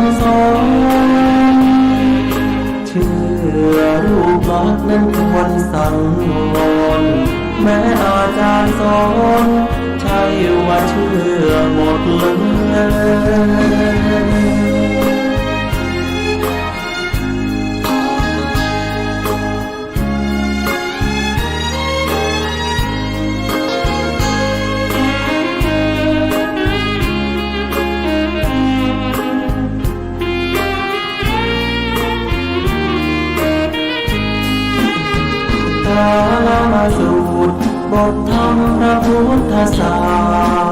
ำสอนเชื่อรูปลักษณ์นั้นควรสั่งวรแม้อาจารย์สอนใช่ว่าเชื่อหมดเลยสูตรบทธรรมพระพุทธศา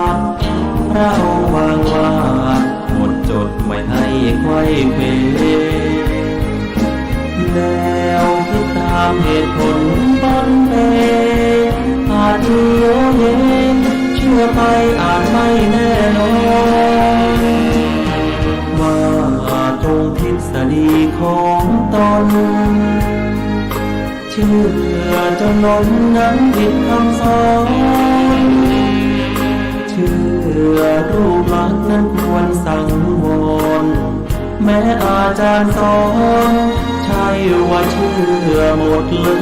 สตร์พระองค์วางว่าหมดจดไม่ให้ไขว้เขวแล้วคิดตามเหตุผลบันเทอาจเลี้ยวเย็นเชื่อไปอาจไม่แน่นอนว่าตรงทฤษฎีของตนเชื่อจนล้มนั้นผิดคำสอนเชื่อรูปลักษณ์นั้นควรสั่งวรแม้อาจารย์สอนใช่ว่าเชื่อหมดเลย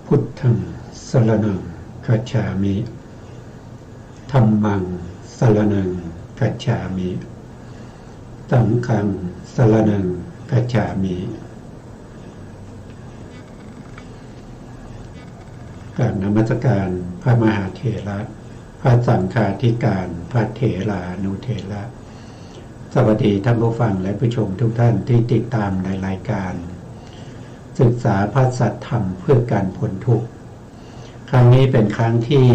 พุทธังสรณังคัจฉามิธัมมังสรณังคัจฉามิสังฆังสรณังคัจฉามิกราบนมัสการพระมหาเถระพระสังฆาธิการพระเถรานุเถระสวัสดีท่านผู้ฟังและผู้ชมทุกท่านที่ติดตามในรายการศึกษาพระสัทธรรมเพื่อการพ้นทุกข์ครั้งนี้เป็นครั้งที่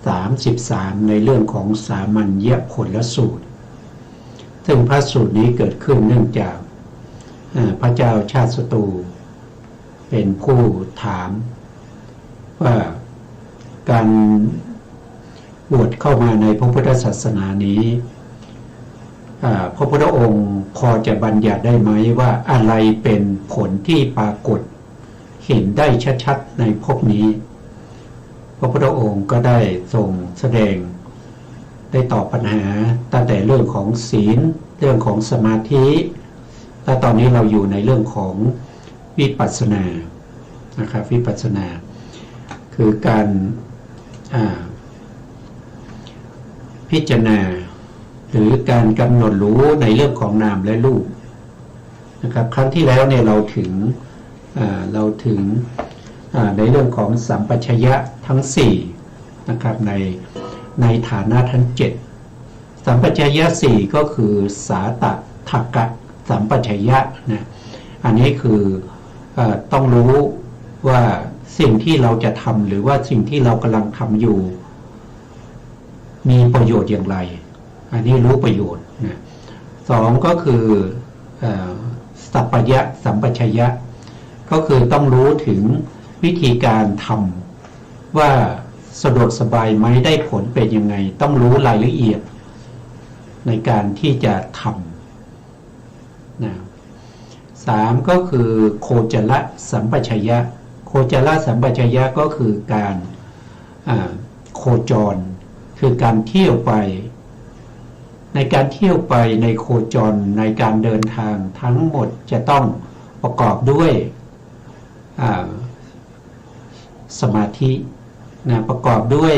33ในเรื่องของสามัญญผลสูตรซึ่งพระสูตรนี้เกิดขึ้นเนื่องจากพระเจ้าชาติศัตรูเป็นผู้ถามว่าการบวชเข้ามาในพระพุทธศาสนานี้พระพุทธองค์พอจะบัญญัติได้ไหมว่าอะไรเป็นผลที่ปรากฏเห็นได้ชัดๆในภพนี้พระพุทธองค์ก็ได้ทรงแสดงได้ตอบปัญหาตั้งแต่เรื่องของศีลเรื่องของสมาธิและตอนนี้เราอยู่ในเรื่องของวิปัสสนานะครับวิปัสสนาคือการพิจารณาหรือการกำหนดรู้ในเรื่องของนามและรูปนะครับครั้งที่แล้วเนี่ยเราถึงในเรื่องของสัมปชัญญะทั้ง4นะครับในฐานะทั้ง7สัมปชัญญะ4ก็คือสาตถักกะสัมปชัญญะนะอันนี้คือต้องรู้ว่าสิ่งที่เราจะทำหรือว่าสิ่งที่เรากำลังทำอยู่มีประโยชน์อย่างไรอันนี้รู้ประโยชน์นะ2ก็คือสัพพยะสัมปชัญญะก็คือต้องรู้ถึงวิธีการทำว่าสะดวกสบายไหมได้ผลเป็นยังไงต้องรู้รายละเอียดในการที่จะทำนะ3ก็คือโคจรสัมปชัญญะโคจรสัมปชัญญะก็คือการโคจรคือการเที่ยวไปในการเที่ยวไปในโคจรในการเดินทางทั้งหมดจะต้องประกอบด้วยสมาธินะประกอบด้วย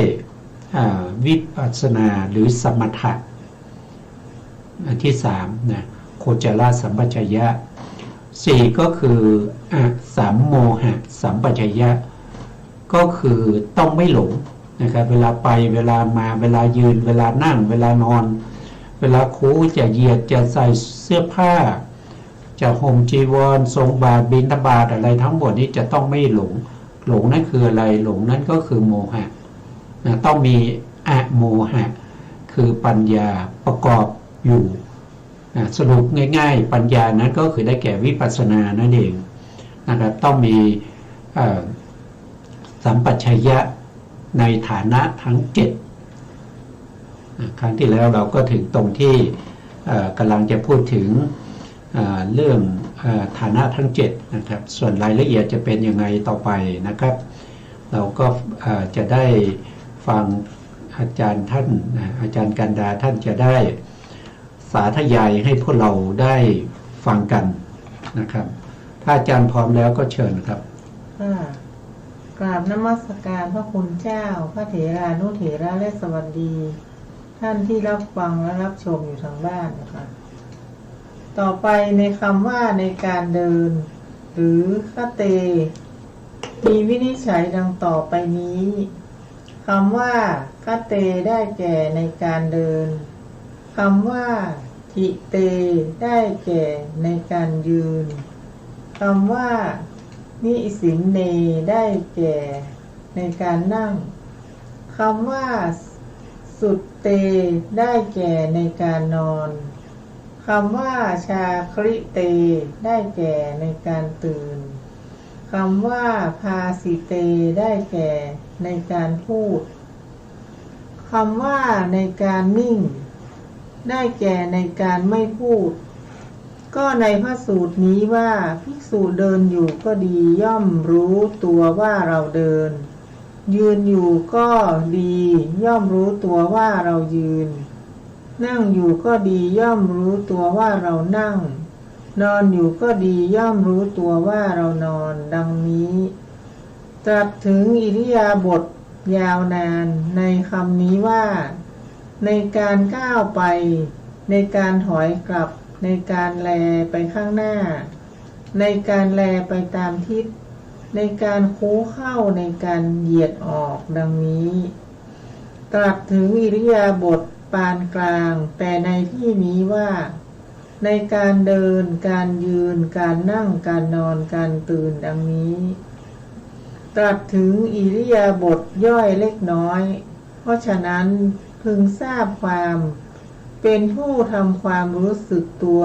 วิปัสสนาหรือสมถะที่3นะโคจรสัมปชัญญะ4ก็คือสัมโมหะสัมปชัญญะก็คือต้องไม่หลงนะครับเวลาไปเวลามาเวลายืนเวลานั่งเวลานอนเวลาคูจะเหยียดจะใส่เสื้อผ้าจะห่มจีวรทรงบาตรบิณฑบาตอะไรทั้งหมดนี้จะต้องไม่หลงนั่นคืออะไรหลงนั่นก็คือโมหะนะต้องมีอโมหะคือปัญญาประกอบอยู่นะสรุปง่ายๆปัญญานั้นก็คือได้แก่วิปัสสนานั่นเองนะครับต้องมีสัมปชัญญะในฐานะทั้ง7ครั้งที่แล้วเราก็ถึงตรงที่กำลังจะพูดถึง เรื่องฐานะทั้ง7นะครับส่วนรายละเอียดจะเป็นยังไงต่อไปนะครับเราก็จะได้ฟังอาจารย์ท่านอาจารย์กันดาท่านจะได้สาธยายให้พวกเราได้ฟังกันนะครับถ้าอาจารย์พร้อมแล้วก็เชิญครับกราบนมัสการพระคุณเจ้าพระเถรานุเถระและสวัสดีท่านที่รับฟังและรับชมอยู่ทางบ้านนะคะต่อไปในคำว่าในการเดินหรือคเตมีวินิจฉัยดังต่อไปนี้คำว่าคเตได้แก่ในการเดินคำว่าทิเตได้แก่ในการยืนคำว่านิสินเนได้แก่ในการนั่งคำว่าสุตเตได้แก่ในการนอนคำว่าชาคริเตได้แก่ในการตื่นคำว่าพาสิเตได้แก่ในการพูดคำว่าในการนิ่งได้แก่ในการไม่พูดก็ในพระสูตรนี้ว่าภิกษุเดินอยู่ก็ดีย่อมรู้ตัวว่าเราเดินยืนอยู่ก็ดีย่อมรู้ตัวว่าเรายืนนั่งอยู่ก็ดีย่อมรู้ตัวว่าเรานั่งนอนอยู่ก็ดีย่อมรู้ตัวว่าเรานอนดังนี้ตรัสถึงอิริยาบถยาวนานในคำนี้ว่าในการก้าวไปในการถอยกลับในการแลไปข้างหน้าในการแลไปตามทิศในการโค้งเข้าในการเหยียดออกดังนี้ตรัสถึงอิริยาบถปานกลางแต่ในที่นี้ว่าในการเดินการยืนการนั่งการนอนการตื่นดังนี้ตรัสถึงอิริยาบถย่อยเล็กน้อยเพราะฉะนั้นพึงทราบความเป็นผู้ทำความรู้สึกตัว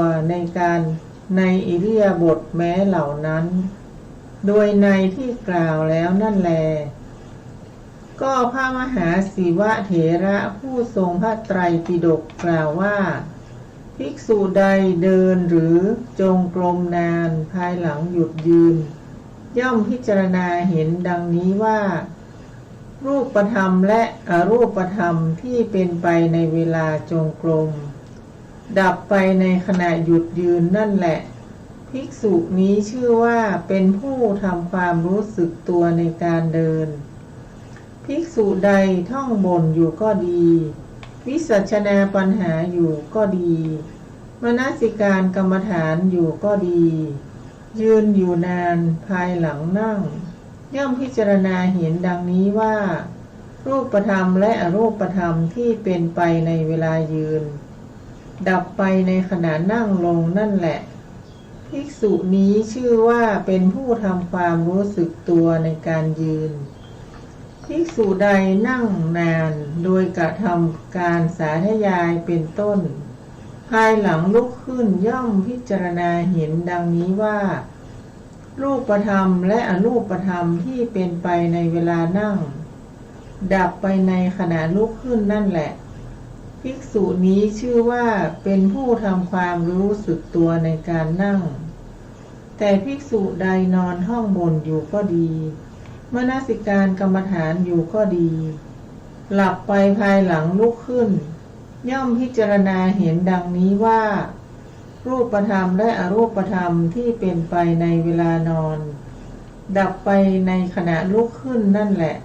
ในอิริยาบถแม้เหล่านั้นโดยในที่กล่าวแล้วนั่นแลก็พระมหาศิวะเถระผู้ทรงพระไตรปิฎกกล่าวว่าภิกษุใดเดินหรือจงกรมนานภายหลังหยุดยืนย่อมพิจารณาเห็นดังนี้ว่ารูปธรรมและอรูปธรรมที่เป็นไปในเวลาจงกรมดับไปในขณะหยุดยืนนั่นแหละภิกษุนี้ชื่อว่าเป็นผู้ทำความรู้สึกตัวในการเดินภิกษุใดท่องบนอยู่ก็ดีวิสัชนาปัญหาอยู่ก็ดีมนสิการกรรมฐานอยู่ก็ดียืนอยู่นานภายหลังนั่งย่อมพิจารณาเห็นดังนี้ว่ารูปธรรมและอรูปธรรมที่เป็นไปในเวลายืนดับไปในขณะนั่งลงนั่นแหละภิกษุนี้ชื่อว่าเป็นผู้ทำความรู้สึกตัวในการยืนภิกษุใดนั่งนานโดยกระทำการสาธยายเป็นต้นภายหลังลุกขึ้นย่อมพิจารณาเห็นดังนี้ว่ารูปธรรมและอรูปธรรมที่เป็นไปในเวลานั่งดับไปในขณะลุกขึ้นนั่นแหละภิกษุนี้ชื่อว่าเป็นผู้ทำความรู้สึกตัวในการนั่งแต่ภิกษุใดนอนท่องบนอยู่ก็ดีมนสิการกรรมฐานอยู่ก็ดีหลับไปภายหลังลุกขึ้นย่อมพิจารณาเห็นดังนี้ว่ารูปธรรมและอรูปธรรมที่เป็นไปในเวลานอนดับไปในขณะลุกขึ้นนั่นแหละ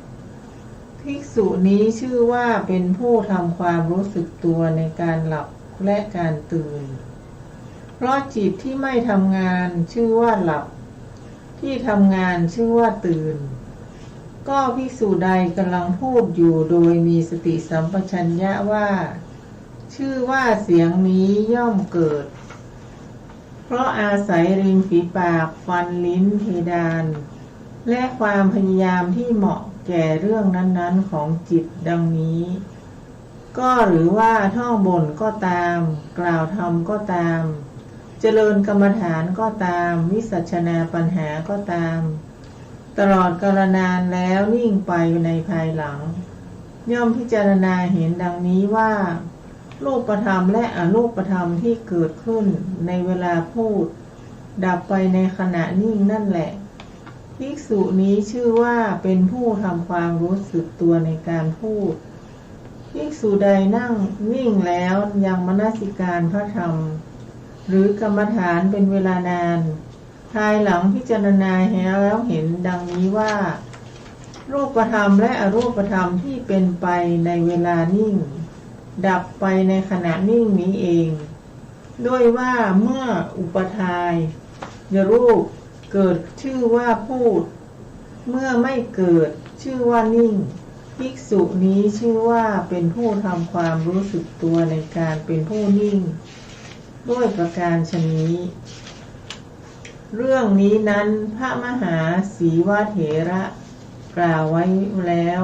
ภิกษุนี้ชื่อว่าเป็นผู้ทำความรู้สึกตัวในการหลับและการตื่นเพราะจิตที่ไม่ทำงานชื่อว่าหลับที่ทำงานชื่อว่าตื่นก็ภิกษุใดกำลังพูดอยู่โดยมีสติสัมปชัญญะว่าชื่อว่าเสียงนี้ย่อมเกิดเพราะอาศัยริมฝีปากฟันลิ้นเพดานและความพยายามที่เหมาะแก่เรื่องนั้นๆของจิตดังนี้ก็หรือว่าท่องบนก็ตามกล่าวธรรมก็ตามเจริญกรรมฐานก็ตามวิสัชนาปัญหาก็ตามตลอดกาลนานแล้วนิ่งไปในภายหลังย่อมพิจารณาเห็นดังนี้ว่า รูปธรรมและอรูปธรรมที่เกิดขึ้นในเวลาพูดดับไปในขณะนิ่งนั่นแหละภิกษุนี้ชื่อว่าเป็นผู้ทำความรู้สึกตัวในการพูดภิกษุใดนั่งนิ่งแล้วยังมนสิการพระธรรมหรือกรรมฐานเป็นเวลานานภายหลังพิจารณาแล้วเห็นดังนี้ว่ารูปธรรมและอรูปธรรมที่เป็นไปในเวลานิ่งดับไปในขณะนิ่งนี้เองด้วยว่าเมื่ออุปทายรูปเกิดชื่อว่าพูดเมื่อไม่เกิดชื่อว่านิ่งภิกษุนี้ชื่อว่าเป็นผู้ทำความรู้สึกตัวในการเป็นผู้นิ่งด้วยประการฉะนี้เรื่องนี้นั้นพระมหาสีวเถระกล่าวไว้แล้ว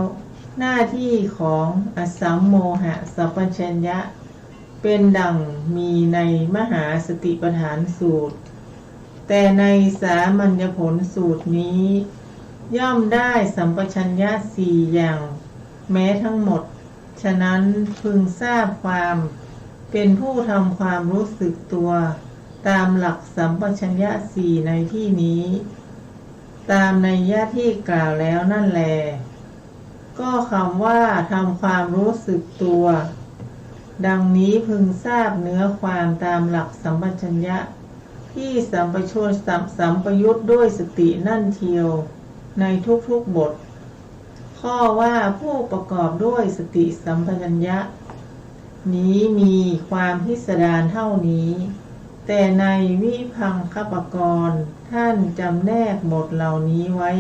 หน้าที่ของอสัมโมหะสัพพัญญะเป็นดังมีในมหาสติปัฏฐานสูตรแต่ในสามัญญผลสูตรนี้ย่อมได้สัมปชัญญะสี่อย่างแม้ทั้งหมดฉะนั้นพึงทราบความเป็นผู้ทำความรู้สึกตัวตามหลักสัมปชัญญะสี่ในที่นี้ตามนัยยะที่กล่าวแล้วนั่นแลก็คำว่าทำความรู้สึกตัวดังนี้พึงทราบเนื้อความตามหลักสัมปชัญญะที่สัมปยุตด้วยสตินั่นเทียวในทุกๆบทข้อว่าผู้ประกอบด้วยสติสัมปชัญญะนี้มีความพิสดารเท่านี้แต่ในวิพังคปกรณ์ท่านจำแนกบทเหล่านี้ไว้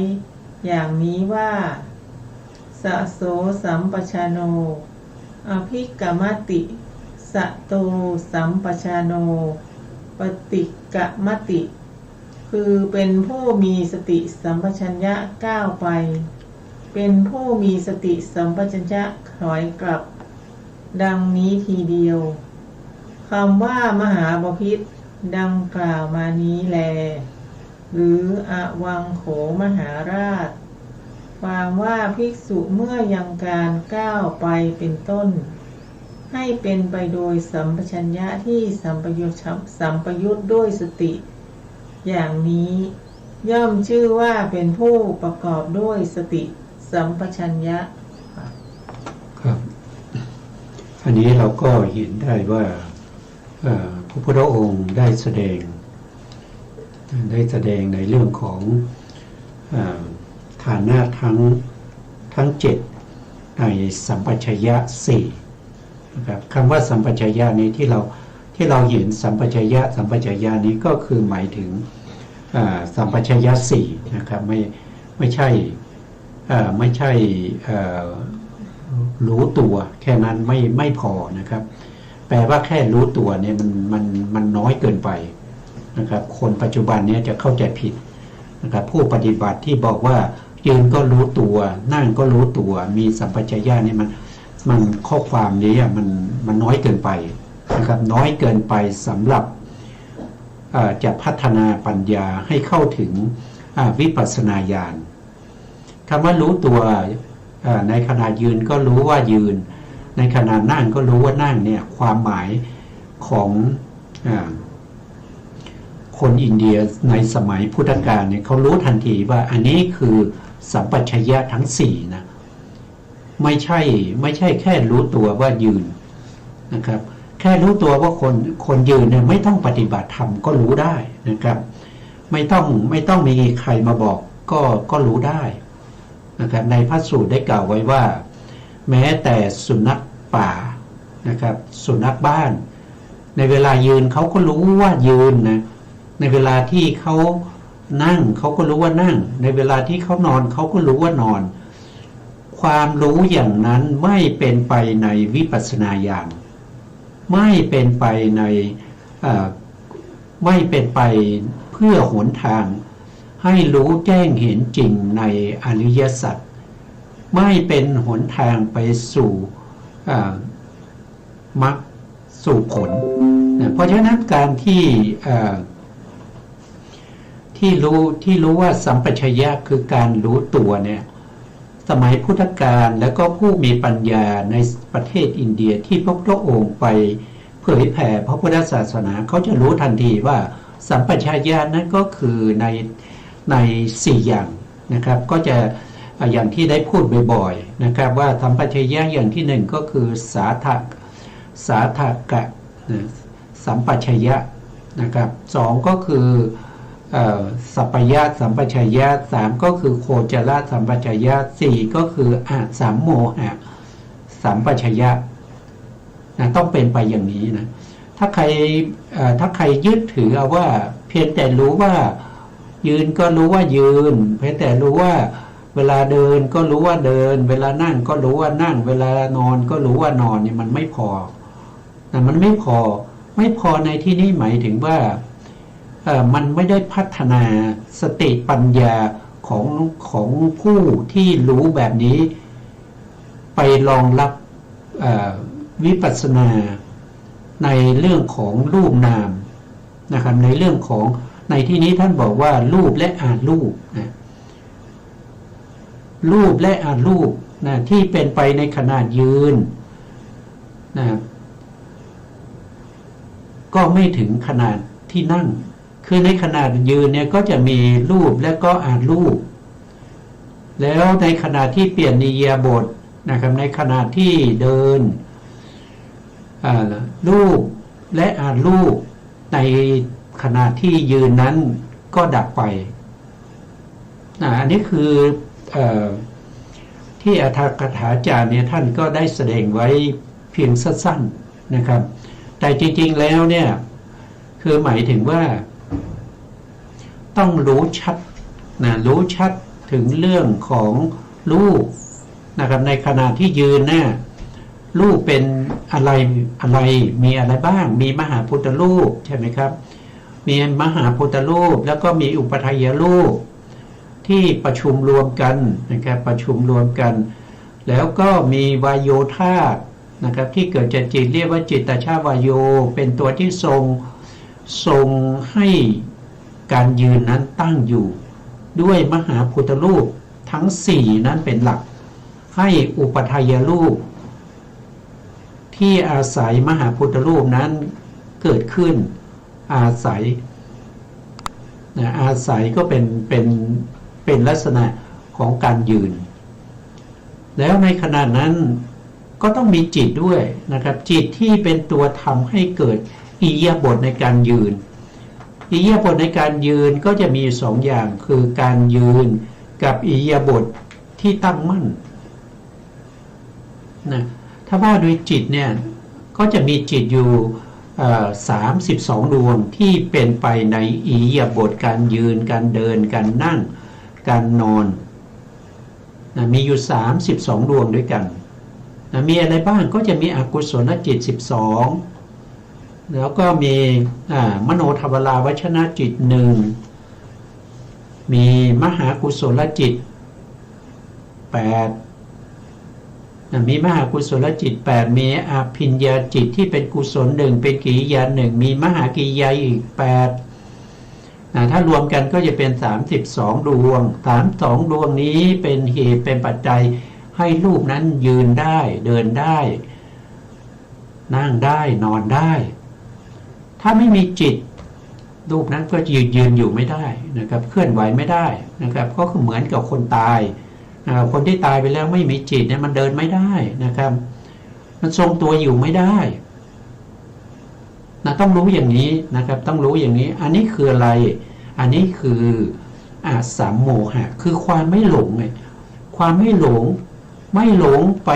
อย่างนี้ว่าสะโสสัมปชาโนอภิกมติสะโตสัมปชาโนปฏิกมติคือเป็นผู้มีสติสัมปชัญญะก้าวไปเป็นผู้มีสติสัมปชัญญะถอยกลับดังนี้ทีเดียวคำว่ามหาบพิตรดังกล่าวมานี้แลหรืออวังโขมหาราชความว่าภิกษุเมื่อยังการก้าวไปเป็นต้นให้เป็นไปโดยสัมปชัญญะที่สัมปยุตด้วยสติอย่างนี้ย่อมชื่อว่าเป็นผู้ประกอบด้วยสติสัมปชัญญะครับอันนี้เราก็เห็นได้ว่าพระพุทธองค์ได้แสดงในเรื่องของฐานะทั้ง7ในสัมปชัญญะ4นะครับคำว่าสัมปชัญญะนี้ที่เราเห็นสัมปชัญญะนี้ก็คือหมายถึงสัมปชัญญะ4นะครับไม่ใช่รู้ตัวแค่นั้นไม่พอนะครับแปลว่าแค่รู้ตัวเนี่ยมันน้อยเกินไปนะครับคนปัจจุบันเนี่ยจะเข้าใจผิดนะครับผู้ปฏิบัติที่บอกว่ายืนก็รู้ตัวนั่งก็รู้ตัวมีสัมปชัญญะเนี่ยมันข้อความนี้มันน้อยเกินไปนะครับน้อยเกินไปสำหรับจะพัฒนาปัญญาให้เข้าถึงวิปัสสนาญาณคำว่ารู้ตัวในขณะยืนก็รู้ว่ายืนในขณะนั่งก็รู้ว่านั่งเนี่ยความหมายของคนอินเดียในสมัยพุทธกาลเนี่ยเขารู้ทันทีว่าอันนี้คือสัมปชัญญะทั้ง4นะไม่ใช่แค่รู้ตัวว่ายืนนะครับแค่รู้ตัวว่าคนยืนเนี่ยไม่ต้องปฏิบัติธรรมก็รู้ได้นะครับไม่ต้องมีใครมาบอกก็รู้ได้นะครับในพระสูตรได้กล่าวไว้ว่าแม้แต่สุนัขป่านะครับสุนัขบ้านในเวลายืนเขาก็รู้ว่ายืนนะในเวลาที่เขานั่งเขาก็รู้ว่านั่งในเวลาที่เขานอนเขาก็รู้ว่านอนความรู้อย่างนั้นไม่เป็นไปในวิปัสสนาญาณไม่เป็นไปเพื่อหนทางให้รู้แจ้งเห็นจริงในอริยสัจไม่เป็นหนทางไปสู่มรรคสู่ผลเพราะฉะนั้นการที่รู้ว่าสัมปชัญญะคือการรู้ตัวเนี่ย สมัยพุทธกาลแล้วก็ผู้มีปัญญาในประเทศอินเดียที่พระพุทธองค์ไปเผยแผ่พระพุทธศาสนาเขาจะรู้ทันทีว่าสัมปชัญญะนั้นก็คือใน4อย่างนะครับก็จะอย่างที่ได้พูดบ่อยๆนะครับว่าสัมปชัญญะอย่างที่1ก็คือสาธกะสัมปชัญญะนะครับ2ก็คือสัพพยะสัมปชัญญะ3ก็คือโคจรสัมปชัญญะ4ก็คือสัมโมหะสัมปชัญญะนะต้องเป็นไปอย่างนี้นะถ้าใครยึดถือเอาว่าเพียงแต่รู้ว่ายืนก็รู้ว่ายืนเพียงแต่รู้ว่าเวลาเดินก็รู้ว่าเดินเวลานั่งก็รู้ว่านั่งเวลานอนก็รู้ว่านอนเนี่ยมันไม่พอนะมันไม่พอในที่นี้หมายถึงว่ามันไม่ได้พัฒนาสติปัญญาของผู้ที่รู้แบบนี้ไปรองรับวิปัสสนาในเรื่องของรูปนามนะครับในเรื่องของในที่นี้ท่านบอกว่ารูปและอารูปนะรูปและอารูปนะที่เป็นไปในขณะยืนนะก็ไม่ถึงขนาดที่นั่งคือในขณะยืนเนี่ยก็จะมีรูปและก็อารูปแล้วในขณะที่เปลี่ยนอิริยาบถนะครับในขณะที่เดินรูปและอารูปในขณะที่ยืนนั้นก็ดับไปอันนี้คือที่อรรถกถาจารย์เนี่ยท่านก็ได้แสดงไว้เพียงสั้นๆนะครับแต่จริงๆแล้วเนี่ยคือหมายถึงว่าต้องรู้ชัดนะรู้ชัดถึงเรื่องของรูปนะครับในขณะที่ยืนเนี่ยรูปเป็นอะไรมีอะไรบ้างมีมหาพุทธรูปใช่ไหมครับมีมหาพุทธรูปแล้วก็มีอุปทัยรูปที่ประชุมรวมกันนะครับประชุมรวมกันแล้วก็มีวายโยธาตุนะครับที่เกิดจากจิตเรียกว่าจิตตชาวายโยเป็นตัวที่ทรงให้การยืนนั้นตั้งอยู่ด้วยมหาพุทธรูปทั้ง4นั้นเป็นหลักให้อุปทัยรูปที่อาศัยมหาพุทธรูปนั้นเกิดขึ้นอาศัยก็เป็นลักษณะของการยืนแล้วในขณะนั้นก็ต้องมีจิตด้วยนะครับจิตที่เป็นตัวทำให้เกิดอิริยาบถในการยืนอิริยาบถในการยืนก็จะมี2อย่างคือการยืนกับอิริยาบถที่ตั้งมั่นนะถ้าว่าโดยจิตเนี่ยก็จะมีจิตอยู่32 ดวงที่เป็นไปในอิริยาบถการยืนการเดินการนั่งการนอนนะมีอยู่32 ดวงด้วยกันนะมีอะไรบ้างก็จะมีอกุศลจิต12แล้วก็มีมโนทวาราวชนะจิต1มีมหากุศลจิต8มีมหากุศลจิต8มีอภิญญาจิตที่เป็นกุศล1เป็นกิริยา1มีมหากิริยาอีก8ถ้ารวมกันก็จะเป็น32 ดวง32 ดวงนี้เป็นเหตุเป็นปัจจัยให้รูปนั้นยืนได้เดินได้นั่งได้นอนได้ถ้าไม่มีจิตรูปนั้นก็ยืนอยู่ไม่ได้นะครับเคลื่อนไหวไม่ได้นะครับก็คือเหมือนกับคนตายคนที่ตายไปแล้วไม่มีจิตเนี่ยมันเดินไม่ได้นะครับมันทรงตัวอยู่ไม่ได้นะต้องรู้อย่างนี้นะครับต้องรู้อย่างนี้อันนี้คืออะไรอันนี้คือสัมโมหะคือความไม่หลงไงความไม่หลงไป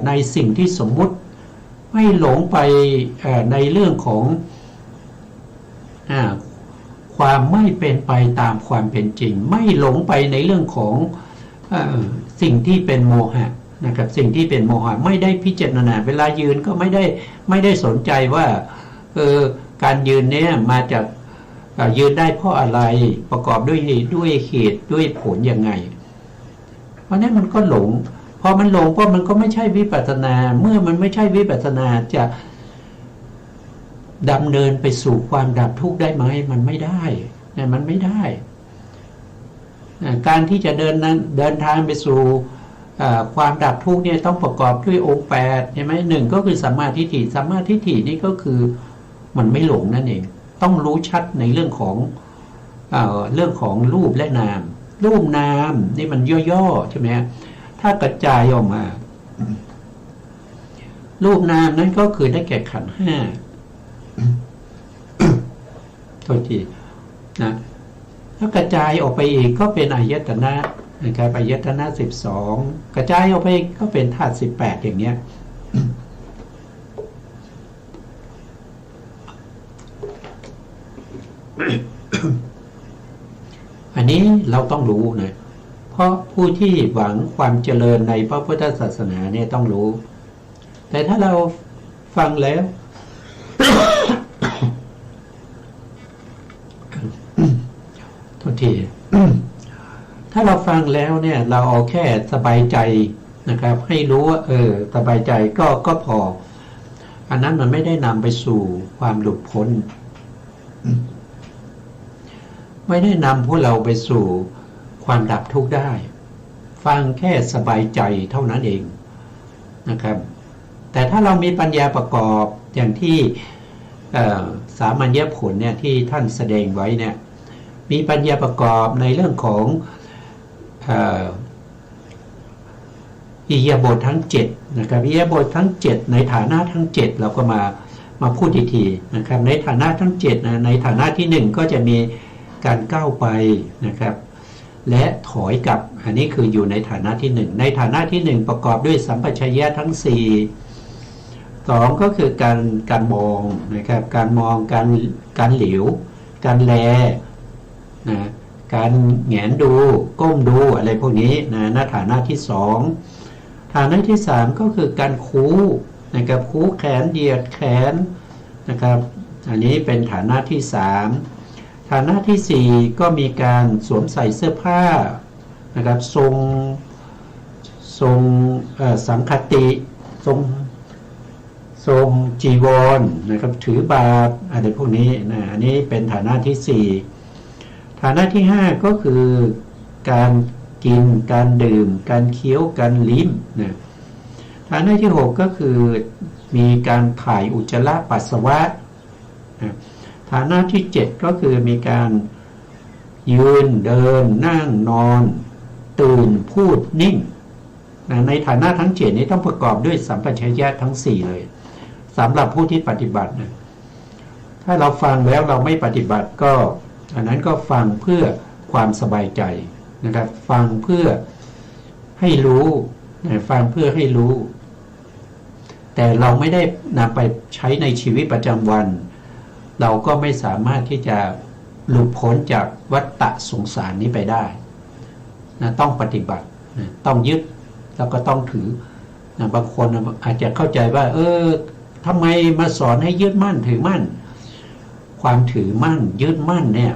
ในสิ่งที่สมมุติไม่หลงไปในเรื่องของความไม่เป็นไปตามความเป็นจริงไม่หลงไปในเรื่องของสิ่งที่เป็นโมหะนะครับสิ่งที่เป็นโมหะไม่ได้พิจารณาเวลายืนก็ไม่ได้สนใจว่าการยืนเนี่ยมาจากยืนได้เพราะอะไรประกอบด้วยเหตุด้วยผลยังไงเพราะนั้นมันก็หลงพอมันหลงเพราะมันก็ไม่ใช่วิปัสสนาเมื่อมันไม่ใช่วิปัสสนาจะดำเนินไปสู่ความดับทุกข์ได้ไหมมันไม่ได้นะมันไม่ได้ การที่จะเดินทางไปสู่ความดับทุกข์เนี่ยต้องประกอบด้วยองค์8ใช่ไหมหนึ่งก็คือสัมมาทิฏฐิสัมมาทิฏฐินี่ก็คือมันไม่หลงนั่นเองต้องรู้ชัดในเรื่องของรูปและนามรูปนามนี่มันย่อๆใช่ไหมถ้ากระจายออกมารูปนามนั้นก็คือได้แก่ขันธ์5โทษทีนะถ้ากระจายออกไปอีกก็เป็นอายตนะนะครับอายตนะ12กระจายออกไปก็เป็นธาตุ18อย่างเงี้ยอันนี้เราต้องรู้นะเพราะผู้ที่หวังความเจริญในพระพุทธศาสนาเนี่ยต้องรู้แต่ถ้าเราฟังแล้ว โทษที ถ้าเราฟังแล้วเนี่ยเราเอาแค่สบายใจนะครับให้รู้ว่าสบายใจก็พออันนั้นมันไม่ได้นำไปสู่ความหลุดพ้นไม่ได้นำพวกเราไปสู่ความดับทุกข์ได้ฟังแค่สบายใจเท่านั้นเองนะครับแต่ถ้าเรามีปัญญาประกอบอย่างที่สามัญญผลเนี่ยที่ท่านแสดงไว้เนี่ยมีปัญญาประกอบในเรื่องของอิริยาบถทั้ง7นะครับอิริยาบถทั้ง7ในฐานะทั้ง7เราก็มาพูดอีกทีนะครับในฐานะทั้ง7นะในฐานะที่1ก็จะมีการก้าวไปนะครับและถอยกลับอันนี้คืออยู่ในฐานะที่1ในฐานะที่1ประกอบด้วยสัมปชัญญะทั้ง4 2ก็คือการมองนะครับการมองการเหลียวการแลนะการแงนดูก้มดูอะไรพวกนี้นะฐานะที่2ฐานะที่3ก็คือการคูนะครับคูแขนเหยียดแขนนะครับอันนี้เป็นฐานะที่3ฐานะที่4ก็มีการสวมใส่เสื้อผ้านะครับทรงสังคติทรงจีวรนะครับถือบาตรอะไรพวกนี้นะอันนี้เป็นฐานะที่4ฐานะที่5ก็คือการกินการดื่มการเคี้ยวการลิ้มนะฐานะที่6ก็คือมีการถ่ายอุจจาระปัสสาวะนะฐานะที่7ก็คือมีการยืนเดินนั่งนอนตื่นพูดนิ่งนะในฐานะทั้ง7นี้ต้องประกอบด้วยสัมปชัญญะทั้ง4เลยสำหรับผู้ที่ปฏิบัตินะถ้าเราฟังแล้วเราไม่ปฏิบัติก็อันนั้นก็ฟังเพื่อความสบายใจนะครับฟังเพื่อให้รู้ฟังเพื่อให้รู้แต่เราไม่ได้นำไปใช้ในชีวิตประจำวันเราก็ไม่สามารถที่จะหลุดพ้นจากวัฏฏะสงสารนี้ไปได้นะต้องปฏิบัตินะต้องยึดแล้วก็ต้องถือนะบางคนอาจจะเข้าใจว่าทำไมมาสอนให้ยึดมั่นถือมั่นความถือมั่นยึดมั่นเนี่ย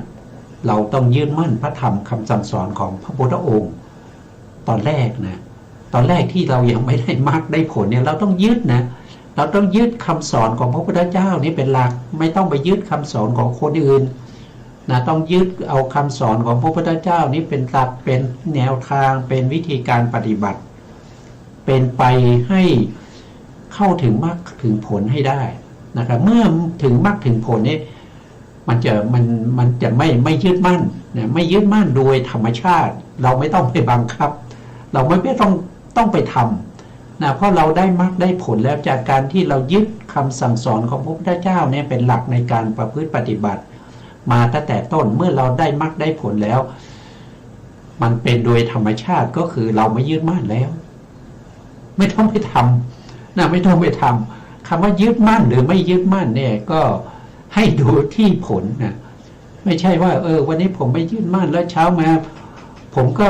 เราต้องยึดมั่นพระธรรมคำสั่งสอนของพระพุทธองค์ตอนแรกที่เรายังไม่ได้มรรคได้ผลเนี่ยเราต้องยึดนะเราต้องยึดคำสอนของพระพุทธเจ้านี่เป็นหลักไม่ต้องไปยึดคำสอนของคนอื่นนะต้องยึดเอาคำสอนของพระพุทธเจ้านี้เป็นหลักเป็นแนวทางเป็นวิธีการปฏิบัติเป็นไปให้เข้าถึงมรรคถึงผลให้ได้นะครับเมื่อถึงมรรคถึงผลนี้มันจะไม่ยึดมั่นนะไม่ยึดมั่นโดยธรรมชาติเราไม่ต้องไปบังคับเราไม่ต้องไปทำนะเพราะเราได้มรรคได้ผลแล้วจากการที่เรายึดคำสั่งสอนของพระพุทธเจ้าเนี่ยเป็นหลักในการประพฤติปฏิบัติมาตั้งแต่ต้นเมื่อเราได้มรรคได้ผลแล้วมันเป็นโดยธรรมชาติก็คือเราไม่ยึดมั่นแล้วไม่ต้องไปทำนะไม่ต้องไปทำคำว่ายึดมั่นหรือไม่ยึดมั่นเนี่ยก็ให้ดูที่ผลนะไม่ใช่ว่าวันนี้ผมไม่ยึดมั่นแล้วเช้ามาผมก็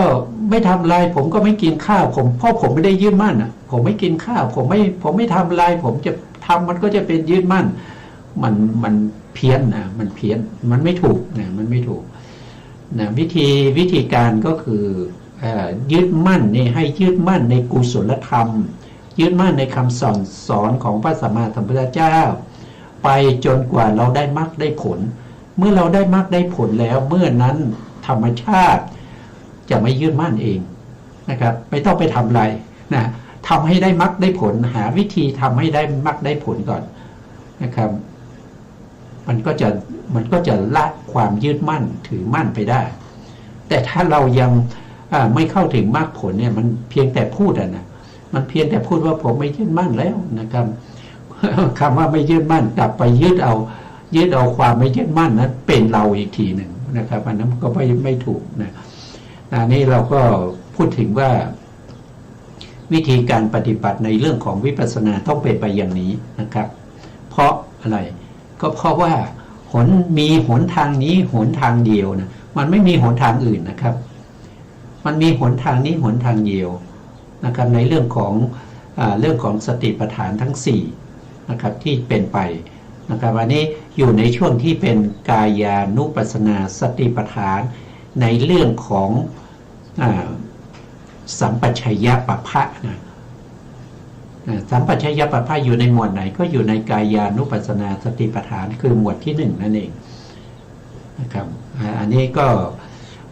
ไม่ทำอะไรผมก็ไม่กินข้าวเพราะผมไม่ได้ยึดมั่นอ่ะผมไม่กินข้าวผมไม่ทำอะไรผมจะทำมันก็จะเป็นยึดมั่นมันเพี้ยนนะมันเพี้ยนมันไม่ถูกนะมันไม่ถูกนะวิธีการก็คือยึดมั่นนี่ให้ยึดมั่นในกุศลธรรมยึดมั่นในคำสอนของพระสัมมาสัมพุทธเจ้าไปจนกว่าเราได้มรรคได้ผลเมื่อเราได้มรรคได้ผลแล้วเมื่อนั้นธรรมชาติ จะไม่ยึดมั่นเองนะครับไม่ต้องไปทำอะไรนะทำให้ได้มรรคได้ผลหาวิธีทำให้ได้มรรคได้ผลก่อนนะครับมันก็จะละความยึดมั่นถือมั่นไปได้แต่ถ้าเรายังไม่เข้าถึงมรรคผลเนี่ยมันเพียงแต่พูดนะมันเพียงแต่พูดว่าผมไม่ยึดมั่นแล้วนะครับคำว่าไม่ยึดมั่นกลับไปยึดเอาความไม่ยึดมั่นนั้นเป็นเราอีกทีหนึ่งนะครับอันนั้นก็ไม่ถูกนะอันนี้เราก็พูดถึงว่าวิธีการปฏิบัติในเรื่องของวิปัสสนาต้องเป็นไปอย่างนี้นะครับเพราะอะไรก็เพราะว่ามีหนทางนี้หนทางเดียวนะมันไม่มีหนทางอื่นนะครับมันมีหนทางนี้หนทางเดียวนะครับในเรื่องของสติปัฏฐานทั้ง4นะครับที่เป็นไปนะครับอันนี้อยู่ในช่วงที่เป็นกายานุปัสสนาสติปัฏฐานในเรื่องของสัมปชัญญะปัปพะนะสัมปชัญญะปัปพะอยู่ในหมวดไหนก็อยู่ในกายานุปัสสนาสติปัฏฐานคือหมวดที่1นั่นเองนะครับอันนี้ก็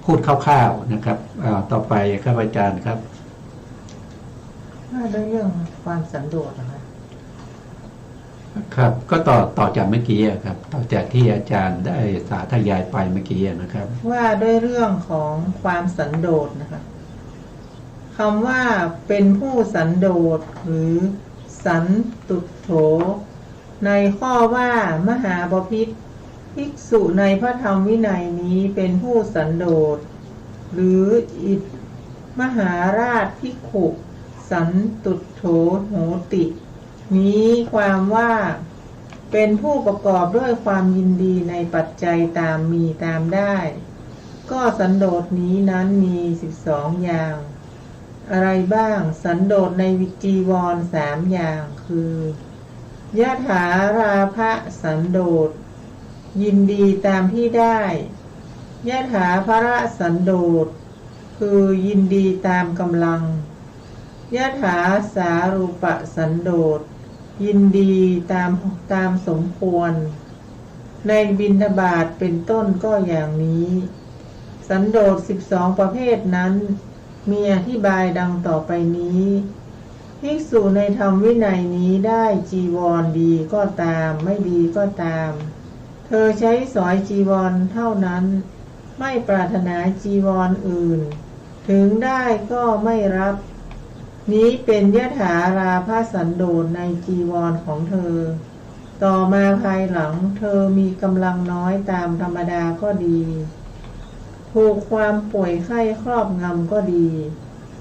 พูดคร่าวๆนะครับต่อไปครับอาจารย์ครับว่าด้วยเรื่องความสันโดษนะคะครับก็ต่อจากเมื่อกี้ครับต่อจากที่อาจารย์ได้สาธยายไปเมื่อกี้นะครับว่าด้วยเรื่องของความสันโดษนะคะคำว่าเป็นผู้สันโดษหรือสันตุโถในข้อว่ามหาบพิตรภิกษุในพระธรรมวินัยนี้เป็นผู้สันโดษหรืออิทมหาราชภิกขุสันตุโถโหตินี้ความว่าเป็นผู้ประกอบด้วยความยินดีในปัจจัยตามมีตามได้ก็สันโดษนี้นั้นมี12อย่างอะไรบ้างสันโดษในวิจีวร3อย่างคือยถาราภะสันโดษยินดีตามที่ได้ยถาภระสันโดษคือยินดีตามกำลังยถาสารูปสันโดษยินดีตามสมควรในบิณฑบาตเป็นต้นก็อย่างนี้สันโดษ12ประเภทนั้นมีอธิบายดังต่อไปนี้ภิกษุในธรรมวินัยนี้ได้จีวรดีก็ตามไม่ดีก็ตามเธอใช้สอยจีวรเท่านั้นไม่ปรารถนาจีวรอื่นถึงได้ก็ไม่รับนี้เป็นยถาราภสันโดษในจีวรของเธอต่อมาภายหลังเธอมีกำลังน้อยตามธรรมดาก็ดีถูกความป่วยไข้ครอบงำก็ดี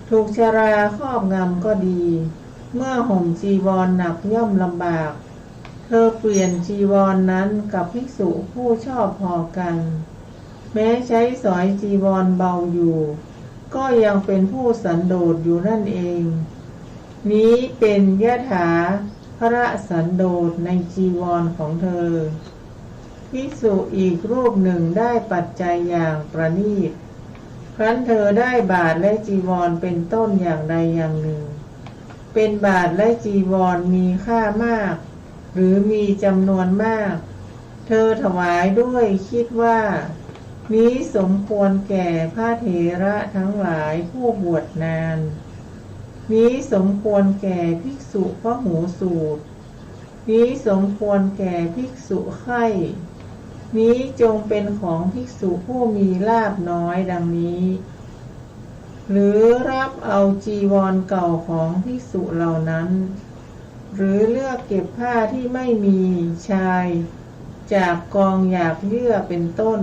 ถูกชราครอบงำก็ดีเมื่อห่มจีวรหนักย่อมลำบากเธอเปลี่ยนจีวรนั้นกับภิกษุผู้ชอบพอกันแม้ใช้สอยจีวรเบาอยู่ก็ยังเป็นผู้สันโดษอยู่นั่นเองนี้เป็นยถาภระสันโดษในจีวรของเธอภิกษุอีกรูปหนึ่งได้ปัจจัยอย่างประณีตครั้นเธอได้บาทและจีวรเป็นต้นอย่างใดอย่างหนึ่งเป็นบาทและจีวรมีค่ามากหรือมีจำนวนมากเธอถวายด้วยคิดว่านี้สมควรแก่พระเถระทั้งหลายผู้บวชนานนี้สมควรแก่ภิกษุพหูสูตรนี้สมควรแก่ภิกษุไข้นี้จงเป็นของภิกษุผู้มีลาภน้อยดังนี้หรือรับเอาจีวรเก่าของภิกษุเหล่านั้นหรือเลือกเก็บผ้าที่ไม่มีชายจากกองหยากเยื่อเป็นต้น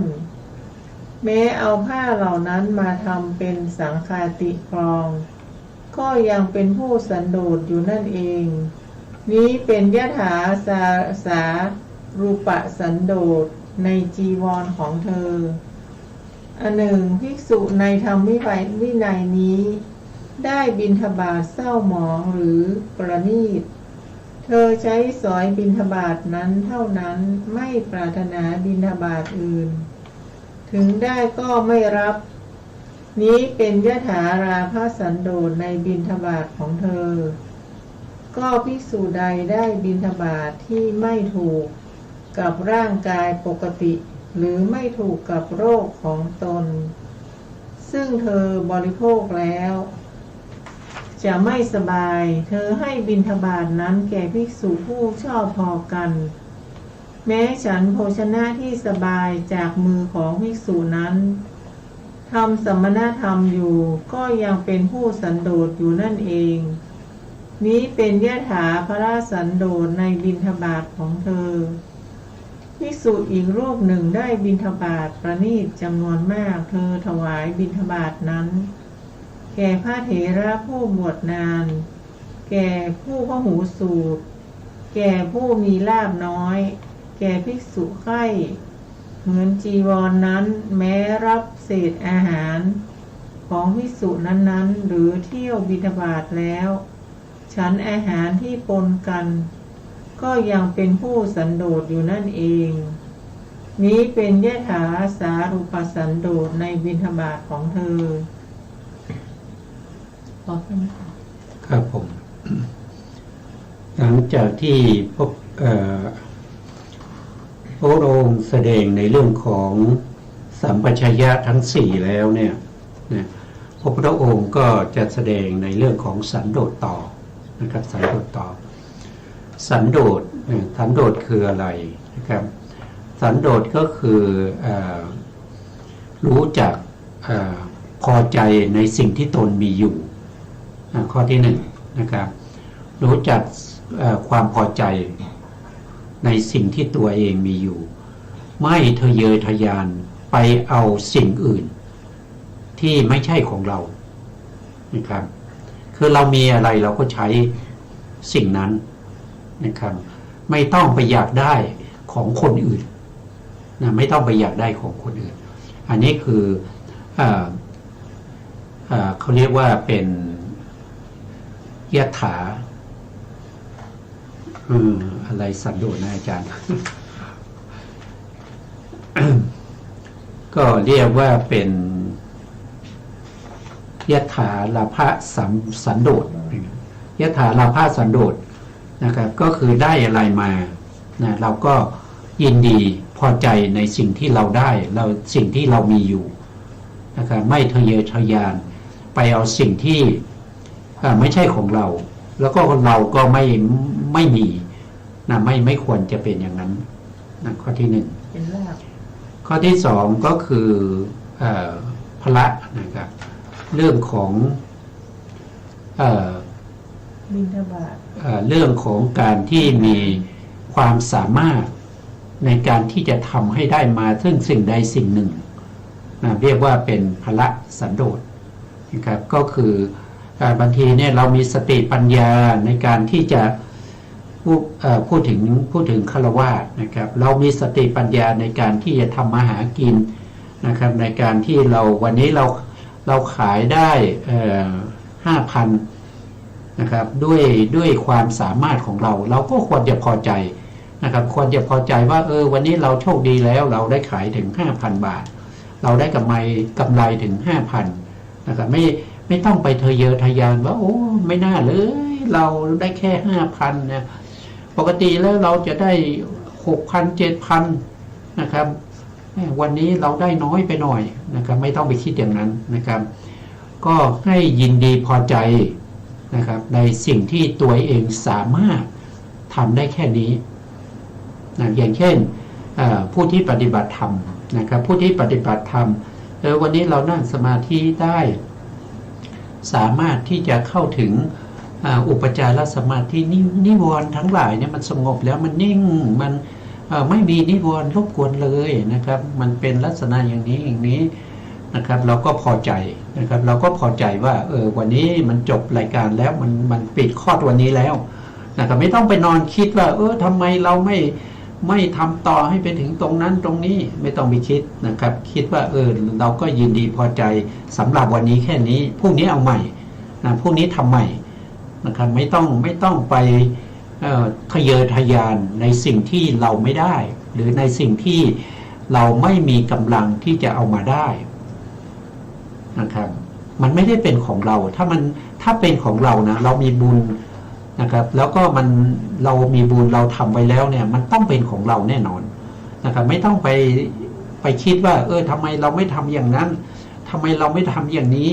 แม้เอาผ้าเหล่านั้นมาทำเป็นสังฆาติครองก็ยังเป็นผู้สันโดษอยู่นั่นเองนี้เป็นยถาสารูปสันโดษในจีวรของเธออันหนึ่งภิกษุในธรรมวินัยนี้ได้บิณฑบาตเศร้าหมองหรือประณีตเธอใช้สอยบิณฑบาตนั้นเท่านั้นไม่ปรารถนาบิณฑบาตอื่นถึงได้ก็ไม่รับนี้เป็นยถาราภสันโดษในบิณฑบาตของเธอก็ภิกษุใดได้บิณฑบาตที่ไม่ถูกกับร่างกายปกติหรือไม่ถูกกับโรคของตน ซึ่งเธอบริโภคแล้วจะไม่สบาย เธอให้บิณฑบาตนั้นแก่ภิกษุผู้ชอบพอกัน แม้ฉันโภชนะที่สบายจากมือของภิกษุนั้นทำสมณธรรมอยู่ก็ยังเป็นผู้สันโดษอยู่นั่นเอง นี้เป็นยถาภรสันโดษในบิณฑบาตของเธอภิกษุอีกรูปหนึ่งได้บิณฑบาตประณีตจำนวนมากเธอถวายบิณฑบาตนั้นแก่พระเถระผู้บวชนานแก่ผู้พหูสูตรแก่ผู้มีลาภน้อยแก่ภิกษุไข้เหมือนจีวร นั้นแม้รับเศษอาหารของภิกษุนั้นๆหรือเที่ยวบิณฑบาตแล้วฉันอาหารที่ปนกันก็ยังเป็นผู้สันโดษอยู่นั่นเอง นี้เป็นยถาสารูปสันโดษในบิณฑบาตของเธอบอกได้ไหมคะครับผม หลังจากที่พระองค์แสดงในเรื่องของสัมปชัญญะทั้งสี่แล้วเนี่ยพระพุทธองค์ก็จะแสดงในเรื่องของสันโดษต่อนะครับสันโดษต่อสันโดษคืออะไรนะครับสันโดษก็คือรู้จักพอใจในสิ่งที่ตนมีอยู่ข้อที่หนึ่งนะครับรู้จักความพอใจในสิ่งที่ตัวเองมีอยู่ไม่ทะเยอทะยานไปเอาสิ่งอื่นที่ไม่ใช่ของเรานะครับคือเรามีอะไรเราก็ใช้สิ่งนั้นนะครับไม่ต้องไปอยากได้ของคนอื่นนะไม่ต้องไปอยากได้ของคนอื่นอันนี้คือเขาเรียกว่าเป็นยถาอะไรสันโดษนะอาจารย์ ก็เรียกว่าเป็นยถาลาภสันโดษยถาลาภสันโดษนะครับก็คือได้อะไรมานะเราก็ยินดีพอใจในสิ่งที่เราได้สิ่งที่เรามีอยู่นะครับไม่ทะเยอทะยานไปเอาสิ่งที่ไม่ใช่ของเราแล้วก็เราก็ไม่มีนะไม่ควรจะเป็นอย่างนั้นนะข้อที่หนึ่งข้อที่สองก็คือพละนะครับเรื่องของบิณฑบาตเรื่องของการที่มีความสามารถในการที่จะทำให้ได้มาซึ่งสิ่งใดสิ่งหนึ่งนะเรียกว่าเป็นพละสันโดษนะครับก็คือบางทีเนี่ยเรามีสติปัญญาในการที่จะพูดถึงฆราวาสนะครับเรามีสติปัญญาในการที่จะทำมาหากินนะครับในการที่เราวันนี้เราขายได้5,000นะครับด้วยความสามารถของเราก็ควรจะพอใจนะครับควรจะพอใจว่าวันนี้เราโชคดีแล้วเราได้ขายถึง 5,000 บาทเราได้กำไรถึง 5,000 นะครับไม่ต้องไปทะเยอทะยานว่าโอ้ไม่น่าเลยเราได้แค่ 5,000 นะปกติแล้วเราจะได้ 6,000 7,000 นะครับวันนี้เราได้น้อยไปหน่อยนะครับไม่ต้องไปคิดอย่างนั้นนะครับก็ให้ยินดีพอใจนะครับในสิ่งที่ตัวเองสามารถทำได้แค่นี้นะอย่างเช่นผู้ที่ปฏิบัติธรรมนะครับผู้ที่ปฏิบัติธรรมวันนี้เรานั่งสมาธิได้สามารถที่จะเข้าถึงอุปจารสมาธินิวรณ์ทั้งหลายเนี่ยมันสงบแล้วมันนิ่งมันไม่มีนิวรณ์รบกวนเลยนะครับมันเป็นลักษณะอย่างนี้นะครับเราก็พอใจนะครับเราก็พอใจว่าวันนี้มันจบรายการแล้วมันปิดคอร์สวันนี้แล้วนะครับไม่ต้องไปนอนคิดว่าทำไมเราไม่ทำต่อให้ไปถึงตรงนั้นตรงนี้ไม่ต้องไปคิดนะครับคิดว่าเราก็ยินดีพอใจสำหรับวันนี้แค่นี้พรุ่งนี้เอาใหม่นะพรุ่งนี้ทำใหม่นะครับไม่ต้องไปทะเยอทะยานในสิ่งที่เราไม่ได้หรือในสิ่งที่เราไม่มีกำลังที่จะเอามาได้นะครับมันไม่ได้เป็นของเราถ้าเป็นของเรานะเรามีบุญนะครับแล้วก็เรามีบุญเราทำไว้แล้วเนี่ยมันต้องเป็นของเราแน่นอนนะครับไม่ต้องไปคิดว่าทำไมเราไม่ทำอย่างนั้น ทำไมเราไม่ทำอย่างนี้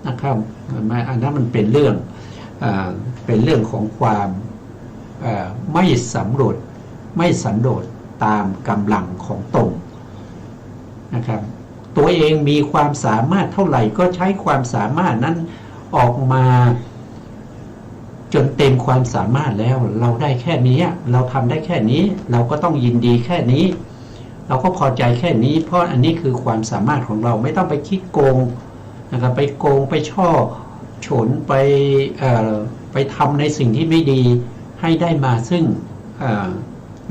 นะครับอันนั้นมันเป็นเรื่องของความไม่สำรวจไม่สันโดษตามกำลังของตนนะครับตัวเองมีความสามารถเท่าไหร่ก็ใช้ความสามารถนั้นออกมาจนเต็มความสามารถแล้วเราได้แค่นี้เราทำได้แค่นี้เราก็ต้องยินดีแค่นี้เราก็พอใจแค่นี้เพราะอันนี้คือความสามารถของเราไม่ต้องไปคิดโกงนะครับไปโกงไปช่อฉนไปทำในสิ่งที่ไม่ดีให้ได้มาซึ่ง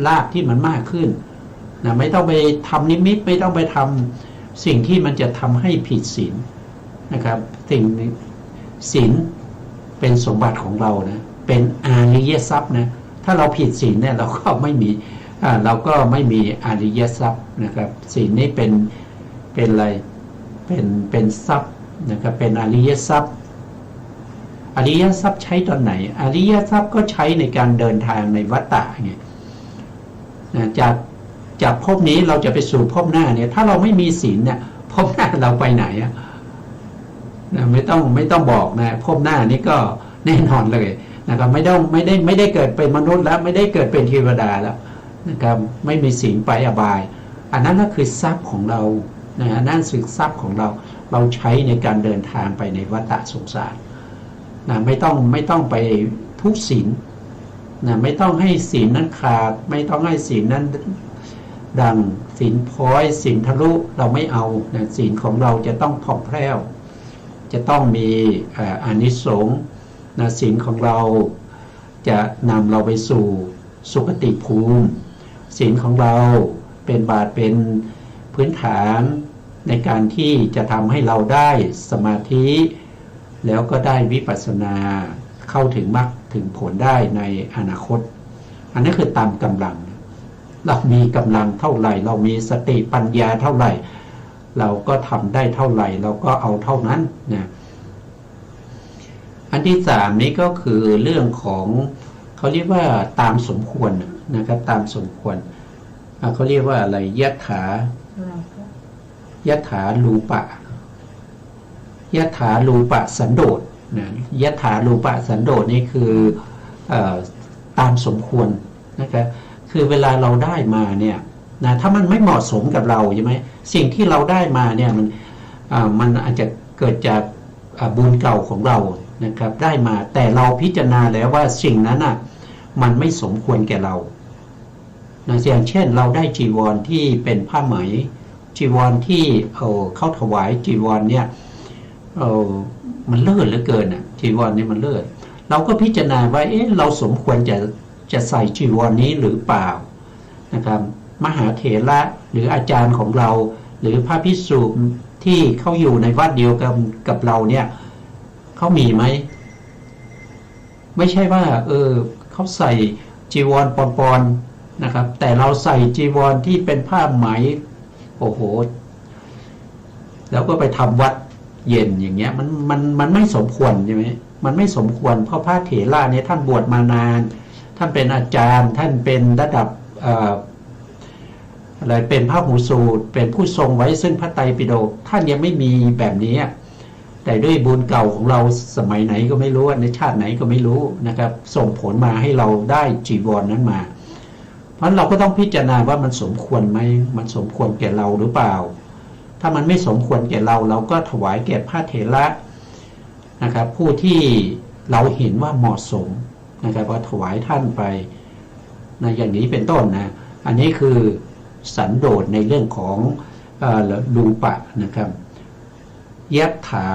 ลาภที่มันมากขึ้นนะไม่ต้องไปทำนิมิตไม่ต้องไปทำสิ่งที่มันจะทำให้ผิดศีลนะครับศีลเป็นสมบัติของเรานะเป็นอาริยทรัพย์นะถ้าเราผิดศีลเนี่ยเราก็ไม่มีอาริยทรัพย์นะครับศีลนี้เป็นอะไรเป็นทรัพย์นะครับเป็นอาริยทรัพย์อริยทรัพย์ใช้ตอนไหนอริยทรัพย์ก็ใช้ในการเดินทางในวัฏฏะไงนะจากภพนี้เราจะไปสู่ภพหน้าเนี่ยถ้าเราไม่มีศีลเนี่ยภพหน้าเราไปไหนนะไม่ต้องบอกนะภพหน้านี้ก็แน่นอนเลยนะครับไม่ได้เกิดเป็นมนุษย์แล้วไม่ได้เกิดเป็นเทวดาแล้วนะครับไม่มีศีลไปอบายอันนั้นก็คือทรัพย์ของเรานะนั่นคือทรัพย์ของเราใช้ในการเดินทางไปในวัฏสงสารนะไม่ต้องไปทุศีลนะไม่ต้องให้ศีลนั้นขาดไม่ต้องให้ศีลนั้นดังศีลพ้อยศีลทะลุเราไม่เอานะศีลของเราจะต้องผ่องแผ้วจะต้องมีอานิสงส์นะศีลของเราจะนำเราไปสู่สุคติภูมิศีลของเราเป็นบาตรเป็นพื้นฐานในการที่จะทำให้เราได้สมาธิแล้วก็ได้วิปัสสนาเข้าถึงมรรคถึงผลได้ในอนาคตอันนี้คือตามกำลังเรามีกำลังเท่าไหร่เรามีสติปัญญาเท่าไหร่เราก็ทำได้เท่าไหร่เราก็เอาเท่านั้นนะอันที่สามนี้ก็คือเรื่องของเขาเรียกว่าตามสมควรนะครับตามสมควรเขาเรียกว่าอะไรยถารูปะสันโดษนะยถารูปะสันโดษนี่คือตามสมควรนะครับคือเวลาเราได้มาเนี่ยนะถ้ามันไม่เหมาะสมกับเราใช่ไหมสิ่งที่เราได้มาเนี่ยมันอาจจะเกิดจากบุญเก่าของเรานะครับได้มาแต่เราพิจารณาแล้วว่าสิ่งนั้นมันไม่สมควรแก่เรานะอย่างเช่นเราได้จีวรที่เป็นผ้าไหมจีวรที่เขาถวายจีวรเนี่ยมันเลิศเหลือเกินจีวรนี่มันเลิศเราก็พิจารณาว่าเราสมควรจะใส่จีวรนี้หรือเปล่านะครับมหาเถระหรืออาจารย์ของเราหรือพระภิกษุที่เขาอยู่ในวัดเดียวกับเราเนี่ยเขามีไหมไม่ใช่ว่าเขาใส่จีวรปอนๆนะครับแต่เราใส่จีวรที่เป็นผ้าไหมโอ้โหแล้วก็ไปทำวัดเย็นอย่างเงี้ยมันไม่สมควรใช่ไหมมันไม่สมควรเพราะพระเถระเนี่ยท่านบวชมานานท่านเป็นอาจารย์ท่านเป็นระดับอะไรเป็นพระหูสูตรเป็นผู้ทรงไว้ซึ่งพระไตรปิฎกท่านยังไม่มีแบบนี้แต่ด้วยบุญเก่าของเราสมัยไหนก็ไม่รู้ในชาติไหนก็ไม่รู้นะครับส่งผลมาให้เราได้จีวรนั้นมาเพราะเราก็ต้องพิจารณาว่ามันสมควรไหมมันสมควรแก่เราหรือเปล่าถ้ามันไม่สมควรแก่เราเราก็ถวายแก่พระเถระนะครับผู้ที่เราเห็นว่าเหมาะสมนะครับว่าถวายท่านไปนะอย่างนี้เป็นต้นนะอันนี้คือสันโดษในเรื่องของรูปะนะครับยัตถา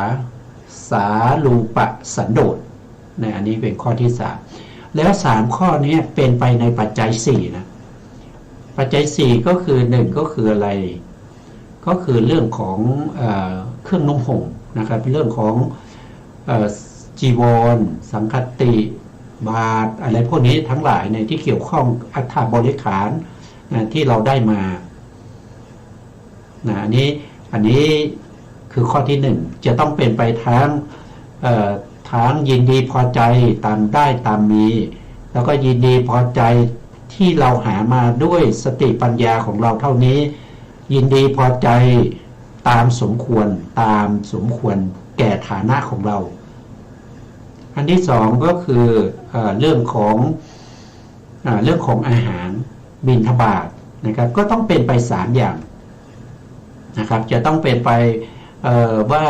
สารูปะสันโดษนะอันนี้เป็นข้อที่สามแล้วสามข้อนี้เป็นไปในปัจจัยสี่นะปัจจัยสี่ก็คือหนึ่งก็คืออะไรก็คือเรื่องของเครื่องนุ่งห่มนะครับเรื่องของจีวรสังฆติบาตรอะไรพวกนี้ทั้งหลายในที่เกี่ยวข้องอัฐบริขารที่เราได้มาอันนี้คือข้อที่หนึ่งจะต้องเป็นไปทั้งยินดีพอใจตามได้ตามมีแล้วก็ยินดีพอใจที่เราหามาด้วยสติปัญญาของเราเท่านี้ยินดีพอใจ ตามสมควรแก่ฐานะของเราอันที่สองก็คือเรื่องของอาหารบิณฑบาตนะครับก็ต้องเป็นไป3อย่างนะครับจะต้องเป็นไปว่า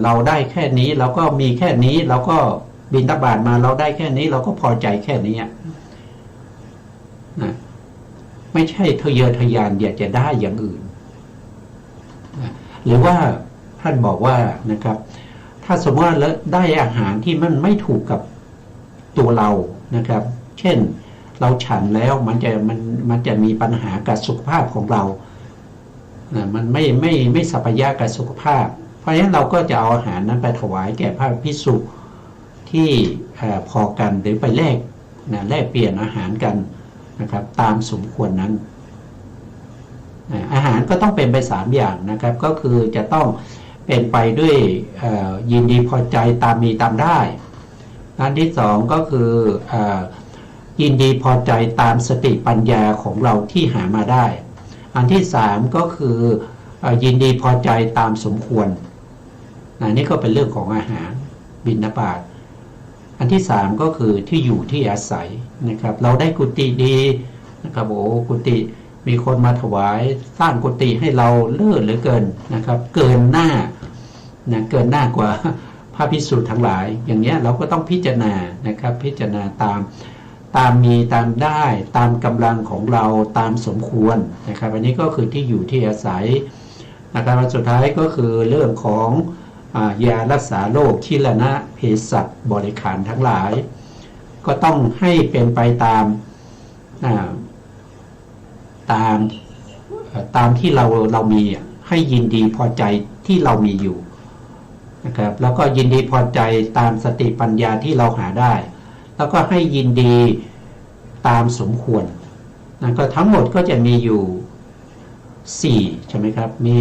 เราได้แค่นี้เราก็มีแค่นี้เราก็บิณฑบาตมาเราได้แค่นี้เราก็พอใจแค่นี้นะไม่ใช่ทะเยอทะยานอยากจะได้อย่างอื่นนะหรือว่าท่านบอกว่านะครับถ้าสมมติว่าได้อาหารที่มันไม่ถูกกับตัวเรานะครับเช่นเราฉันแล้วมันจะมีปัญหากับสุขภาพของเรามันไม่สัพยะกับสุขภาพเพราะฉะนั้นเราก็จะเอาอาหารนั้นไปถวายแก่พระภิกษุที่พอกันหรือไปแลกเปลี่ยนอาหารกันนะครับตามสมควรนั้นอาหารก็ต้องเป็นไป3อย่างนะครับก็คือจะต้องเป็นไปด้วยยินดีพอใจตามมีตามได้อันที่สองก็คือยินดีพอใจตามสติปัญญาของเราที่หามาได้อันที่สามก็คือยินดีพอใจตามสมควรนี่ก็เป็นเรื่องของอาหารบิณฑบาตอันที่สามก็คือที่อยู่ที่อาศัยนะครับเราได้กุฏิดีนะครับกุฏิมีคนมาถวายสร้างกุฏิให้เราเลิศเหลือเกินนะครับเกินหน้ากว่าพระภิกษุทั้งหลายอย่างนี้เราก็ต้องพิจารณานะครับพิจารณาตามมีตามได้ตามกำลังของเราตามสมควรนะครับอันนี้ก็คือที่อยู่ที่อาศัยนะครับสุดท้ายก็คือเรื่องของยารักษาโรคชิลนะเภสัชบริขารทั้งหลายก็ต้องให้เป็นไปตามที่เรามีให้ยินดีพอใจที่เรามีอยู่นะครับแล้วก็ยินดีพอใจตามสติปัญญาที่เราหาได้แล้วก็ให้ยินดีตามสมควรก็ทั้งหมดก็จะมีอยู่4ใช่ไหมครับมี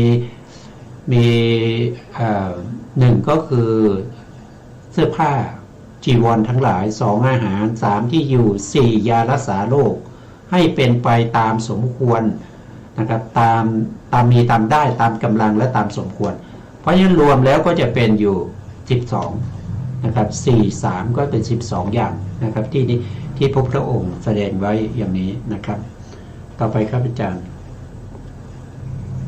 หนึ่งก็คือเสื้อผ้าจีวรทั้งหลาย2อาหาร3ที่อยู่4ยารักษาโรคให้เป็นไปตามสมควรนะครับตามมีตามได้ตามกำลังและตามสมควรเพราะฉะนั้นรวมแล้วก็จะเป็นอยู่12นะครับ4 3ก็เป็น12อย่างนะครับที่พระพุทธองค์แสดงไว้อย่างนี้นะครับต่อไปครับอาจารย์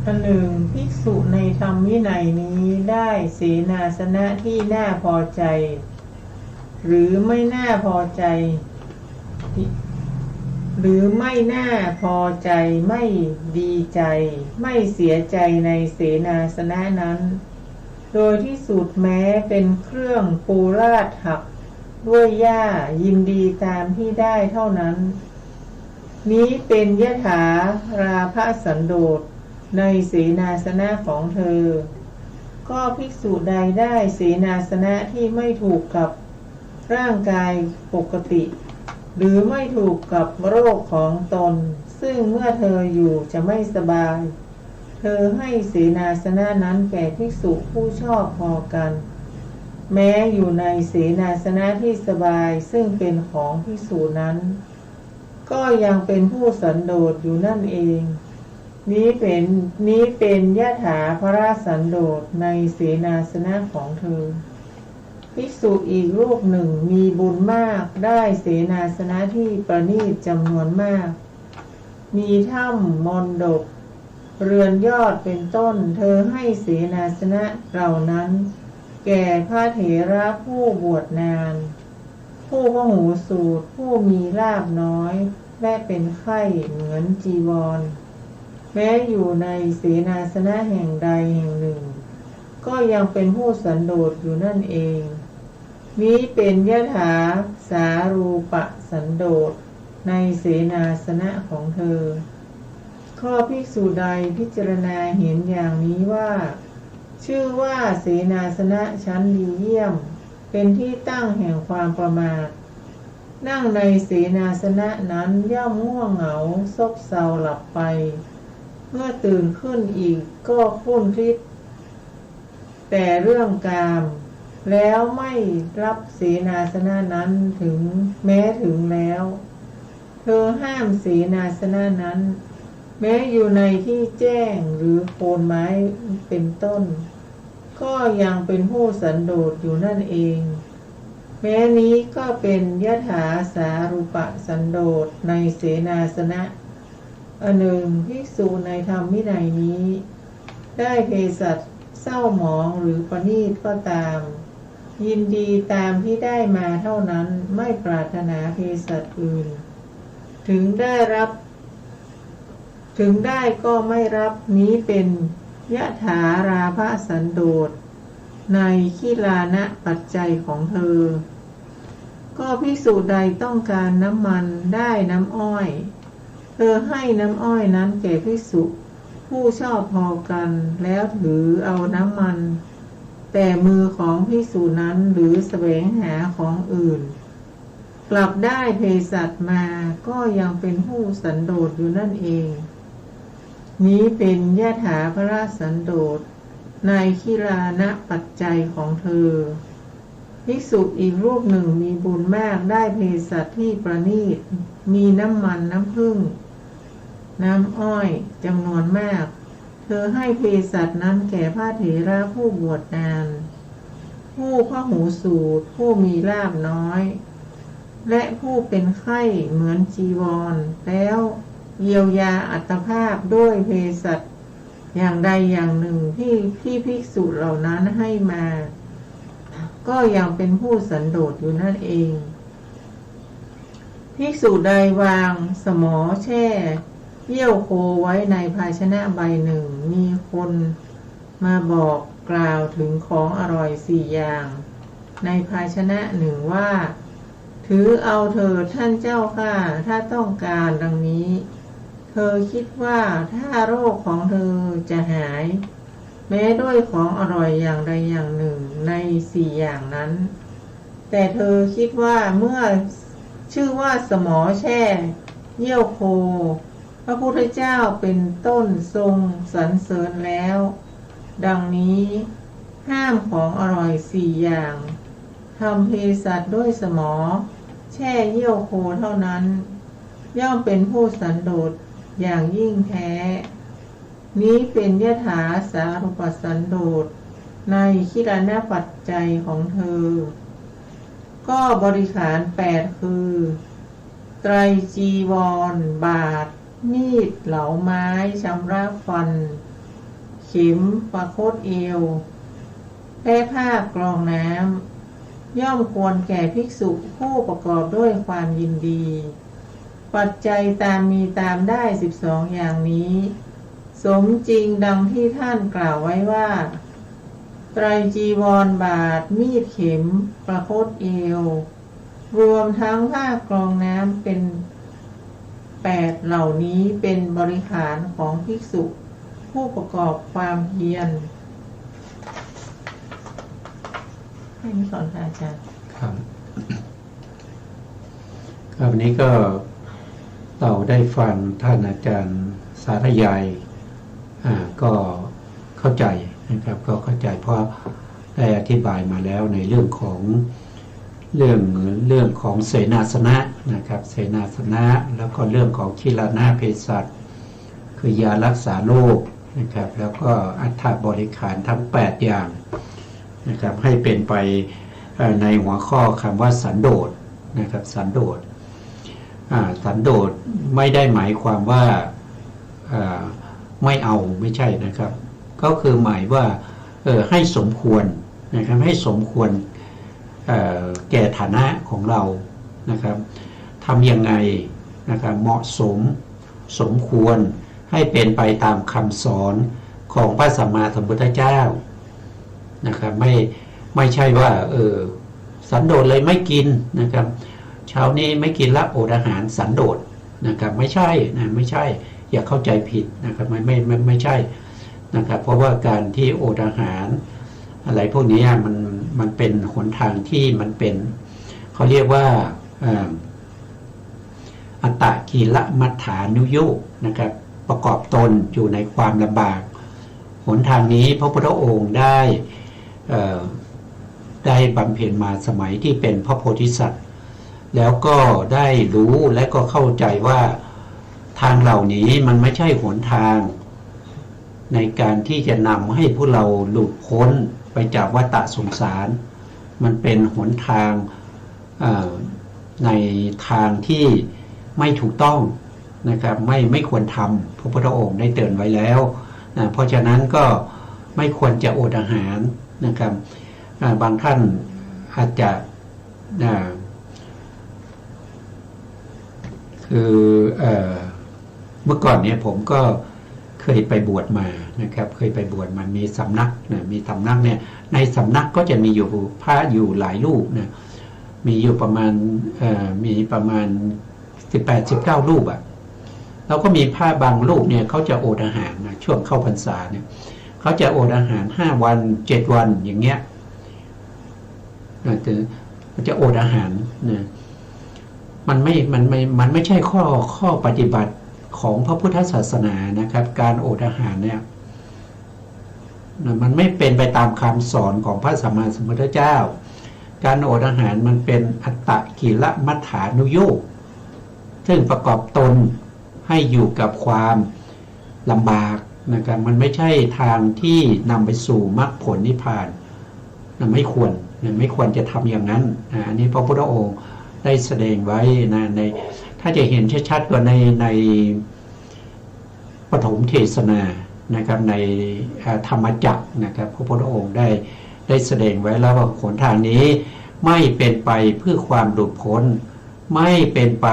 อันหนึ่งภิกษุในธรรมวินัยนี้ได้เสนาสนะที่น่าพอใจหรือไม่น่าพอใจหรือไม่น่าพอใจไม่ดีใจไม่เสียใจในเสนาสนะนั้นโดยที่สุดแม้เป็นเครื่องปูราดหักด้วยหญ้ายินดีตามที่ได้เท่านั้นนี้เป็นยถาราภสันโดษในเสนาสนะของเธอก็ภิกษุใดได้เสนาสนะที่ไม่ถูกกับร่างกายปกติหรือไม่ถูกกับโรคของตนซึ่งเมื่อเธออยู่จะไม่สบายเธอให้เสนาสนะนั้นแก่ภิกษุผู้ชอบพอกันแม้อยู่ในเสนาสนะที่สบายซึ่งเป็นของภิกษุนั้นก็ยังเป็นผู้สันโดษอยู่นั่นเองนี้เป็นยถาภราสันโดษในเสนาสนะของเธอภิกษุอีกรูปหนึ่งมีบุญมากได้เสนาสนะที่ประณีตจำนวนมากมีถ้ำมณฑปเรือนยอดเป็นต้นเธอให้เสนาสนะเหล่านั้นแก่พระเถระผู้บวชนานผู้พหูสูตรผู้มีลาภน้อยและเป็นไข้เหมือนจีวรแม้อยู่ในเสนาสนะแห่งใดแห่งหนึ่งก็ยังเป็นผู้สันโดษอยู่นั่นเองนี้เป็นยถาสารูปสันโดษในเสนาสนะของเธอข้อภิกษุใดพิจารณาเห็นอย่างนี้ว่าชื่อว่าเสนาสนะชั้นดีเยี่ยมเป็นที่ตั้งแห่งความประมาทนั่งในเสนาสนะนั้นย่อมง่วงเหงาซบเซาหลับไปเมื่อตื่นขึ้นอีกก็คุ้นคิดแต่เรื่องกามแล้วไม่รับเสนาสนะนั้นถึงแล้วเธอห้ามเสนาสนะนั้น แม้อยู่ในที่แจ้งหรือโคนไม้เป็นต้น ก็ยังเป็นผู้สันโดษอยู่นั่นเอง แม้นี้ก็เป็นยถาสารูปสันโดษในเสนาสนะอันหนึ่งภิกษุในธรรมวินัยนี้ ได้เภสัชเศร้าหมองหรือประณีตก็ตาม ยินดีตามที่ได้มาเท่านั้นไม่ปรารถนาเภสัชอื่น ถึงได้ก็ไม่รับนี้เป็นยถาราภสันโดษในขีลานะปัจจัยของเธอ ก็ภิกษุใดต้องการน้ำมันได้น้ำอ้อย เธอให้น้ำอ้อยนั้นแก่ภิกษุผู้ชอบพอกันแล้วถือเอาน้ำมัน แต่มือของภิกษุนั้นหรือแสวงหาของอื่น กลับได้เภสัชมาก็ยังเป็นผู้สันโดษอยู่นั่นเอง นี้เป็นยถาภรสันโดษในขีลานะปัจจัยของเธอ ภิกษุอีกรูปหนึ่งมีบุญมากได้เภสัชที่ประณีตมีน้ำมันน้ำผึ้งน้ำอ้อยจำนวนมาก เธอให้เภสัชนั้นแก่พระเถระผู้บวชนานผู้พหูสูตรผู้มีลาภน้อยและผู้เป็นไข้เหมือนจีวรแล้วเยียวยาอัตภาพด้วยเภสัชอย่างใดอย่างหนึ่งที่ภิกษุเหล่านั้นให้มา ก็ยังเป็นผู้สันโดษอยู่นั่นเองภิกษุใดวางสมอแช่เยี่ยวโคไว้ในภาชนะใบหนึ่งมีคนมาบอกกล่าวถึงของอร่อย4 อย่างในภาชนะหนึ่งว่าถือเอาเถิดท่านเจ้าข้าถ้าต้องการดังนี้เธอคิดว่าถ้าโรคของเธอจะหายแม้ด้วยของอร่อยอย่างใดอย่างหนึ่งใน4 อย่างนั้นแต่เธอคิดว่าเมื่อชื่อว่าสมอแช่เยี่ยวโคพระพุทธเจ้าเป็นต้นทรงสรรเสริญแล้วดังนี้ห้ามของอร่อย4 อย่างทำเภสัชด้วยสมอแช่เยี่ยวโคเท่านั้นย่อมเป็นผู้สันโดษอย่างยิ่งแท้นี้เป็นยถาสารูปสันโดษในขีลานะปัจจัยของเธอ ก็บริขาร8คือไตรจีวรบาทมีดเหลาไม้ชำระฟันเข็มประคตเอวและผ้ากรองน้ำย่อมควรแก่ภิกษุผู้ประกอบด้วยความยินดีปัจจัยตามมีตามได้12 อย่างนี้สมจริงดังที่ท่านกล่าวไว้ว่าไตรจีวรบาทมีดเข็มประคตเอวรวมทั้งผ้ากรองน้ำเป็น8เหล่านี้เป็นบริขารของภิกษุผู้ประกอบความเพียรให้นี้ก่อนค่ะอาจารย์ครับวันนี้ก็เราได้ฟังท่านอาจารย์สาธยายก็เข้าใจนะครับก็เข้าใจเพราะได้อธิบายมาแล้วในเรื่องของเรื่องของเสนาสนะนะครับเสนาสนะแล้วก็เรื่องของขีลานะเภสัชคือยารักษาโรคนะครับแล้วก็อัฏฐบริขารทั้ง8 อย่างนะครับให้เป็นไปในหัวข้อคำว่าสันโดษนะครับสันโดษสันโดษไม่ได้หมายความว่าไม่เอาไม่ใช่นะครับก็คือหมายว่าให้สมควรนะครับให้สมควรแก่ฐานะของเรานะครับทำยังไงนะครับเหมาะสมสมควรให้เป็นไปตามคำสอนของพระสัมมาสัมพุทธเจ้านะครับไม่ใช่ว่าสันโดษเลยไม่กินนะครับเช้านี้ไม่กินละอดอาหารสันโดษนะครับไม่ใช่นะไม่ใช่อย่าเข้าใจผิดนะครับไม่ใช่นะครับเพราะว่าการที่อดอาหารอะไรพวกนี้มันเป็นหนทางที่มันเป็นเขาเรียกว่าอัตตกิลมัฏฐานุโยคนะครับประกอบตนอยู่ในความลำบากหนทางนี้พระพุทธองค์ได้บำเพ็ญมาสมัยที่เป็นพระโพธิสัตว์แล้วก็ได้รู้และก็เข้าใจว่า ทางเหล่านี้มันไม่ใช่หนทางในการที่จะนำให้พวกเราหลุดพ้นไปจากวัฏสงสารมันเป็นหนทางในทางที่ไม่ถูกต้องนะครับไม่ควรทำพระพุทธองค์ได้เตือนไว้แล้วนะเพราะฉะนั้นก็ไม่ควรจะอดอาหารนะครับบางท่านอาจจะคือเมื่อก่อนเนี่ยผมก็เคยไปบวชมานะครับเคยไปบวชมามีสำนักนะมีสำนักเนี่ยในสำนักก็จะมีอยู่พระอยู่หลายรูปนะมีอยู่ประมาณ18-19 รูปอ่ะแล้วก็มีพระบางรูปเนี่ยเขาจะอดอาหารนะช่วงเข้าพรรษาเนี่ยเขาจะอดอาหาร5 วัน 7 วันอย่างเงี้ยจะอดอาหารนะมันไม่ใช่ข้อปฏิบัติของพระพุทธศาสนานะครับการอดอาหารเนี่ยมันไม่เป็นไปตามคำสอนของพระสัมมาสัมพุทธเจ้าการอดอาหารมันเป็นอัตตกิลมัฏฐานุโยคซึ่งประกอบตนให้อยู่กับความลำบากนะครับมันไม่ใช่ทางที่นำไปสู่มรรคผลนิพพานไม่ควรจะทำอย่างนั้นอันนี้พระพุทธองค์ได้แสดงไว้นะในถ้าจะเห็นชัดๆก็ในปฐมเทศนานะครับในธรรมจักรนะครับพระพุทธองค์ได้แสดงไว้แล้วว่าหนทางนี้ไม่เป็นไปเพื่อความหลุดพ้นไม่เป็นไป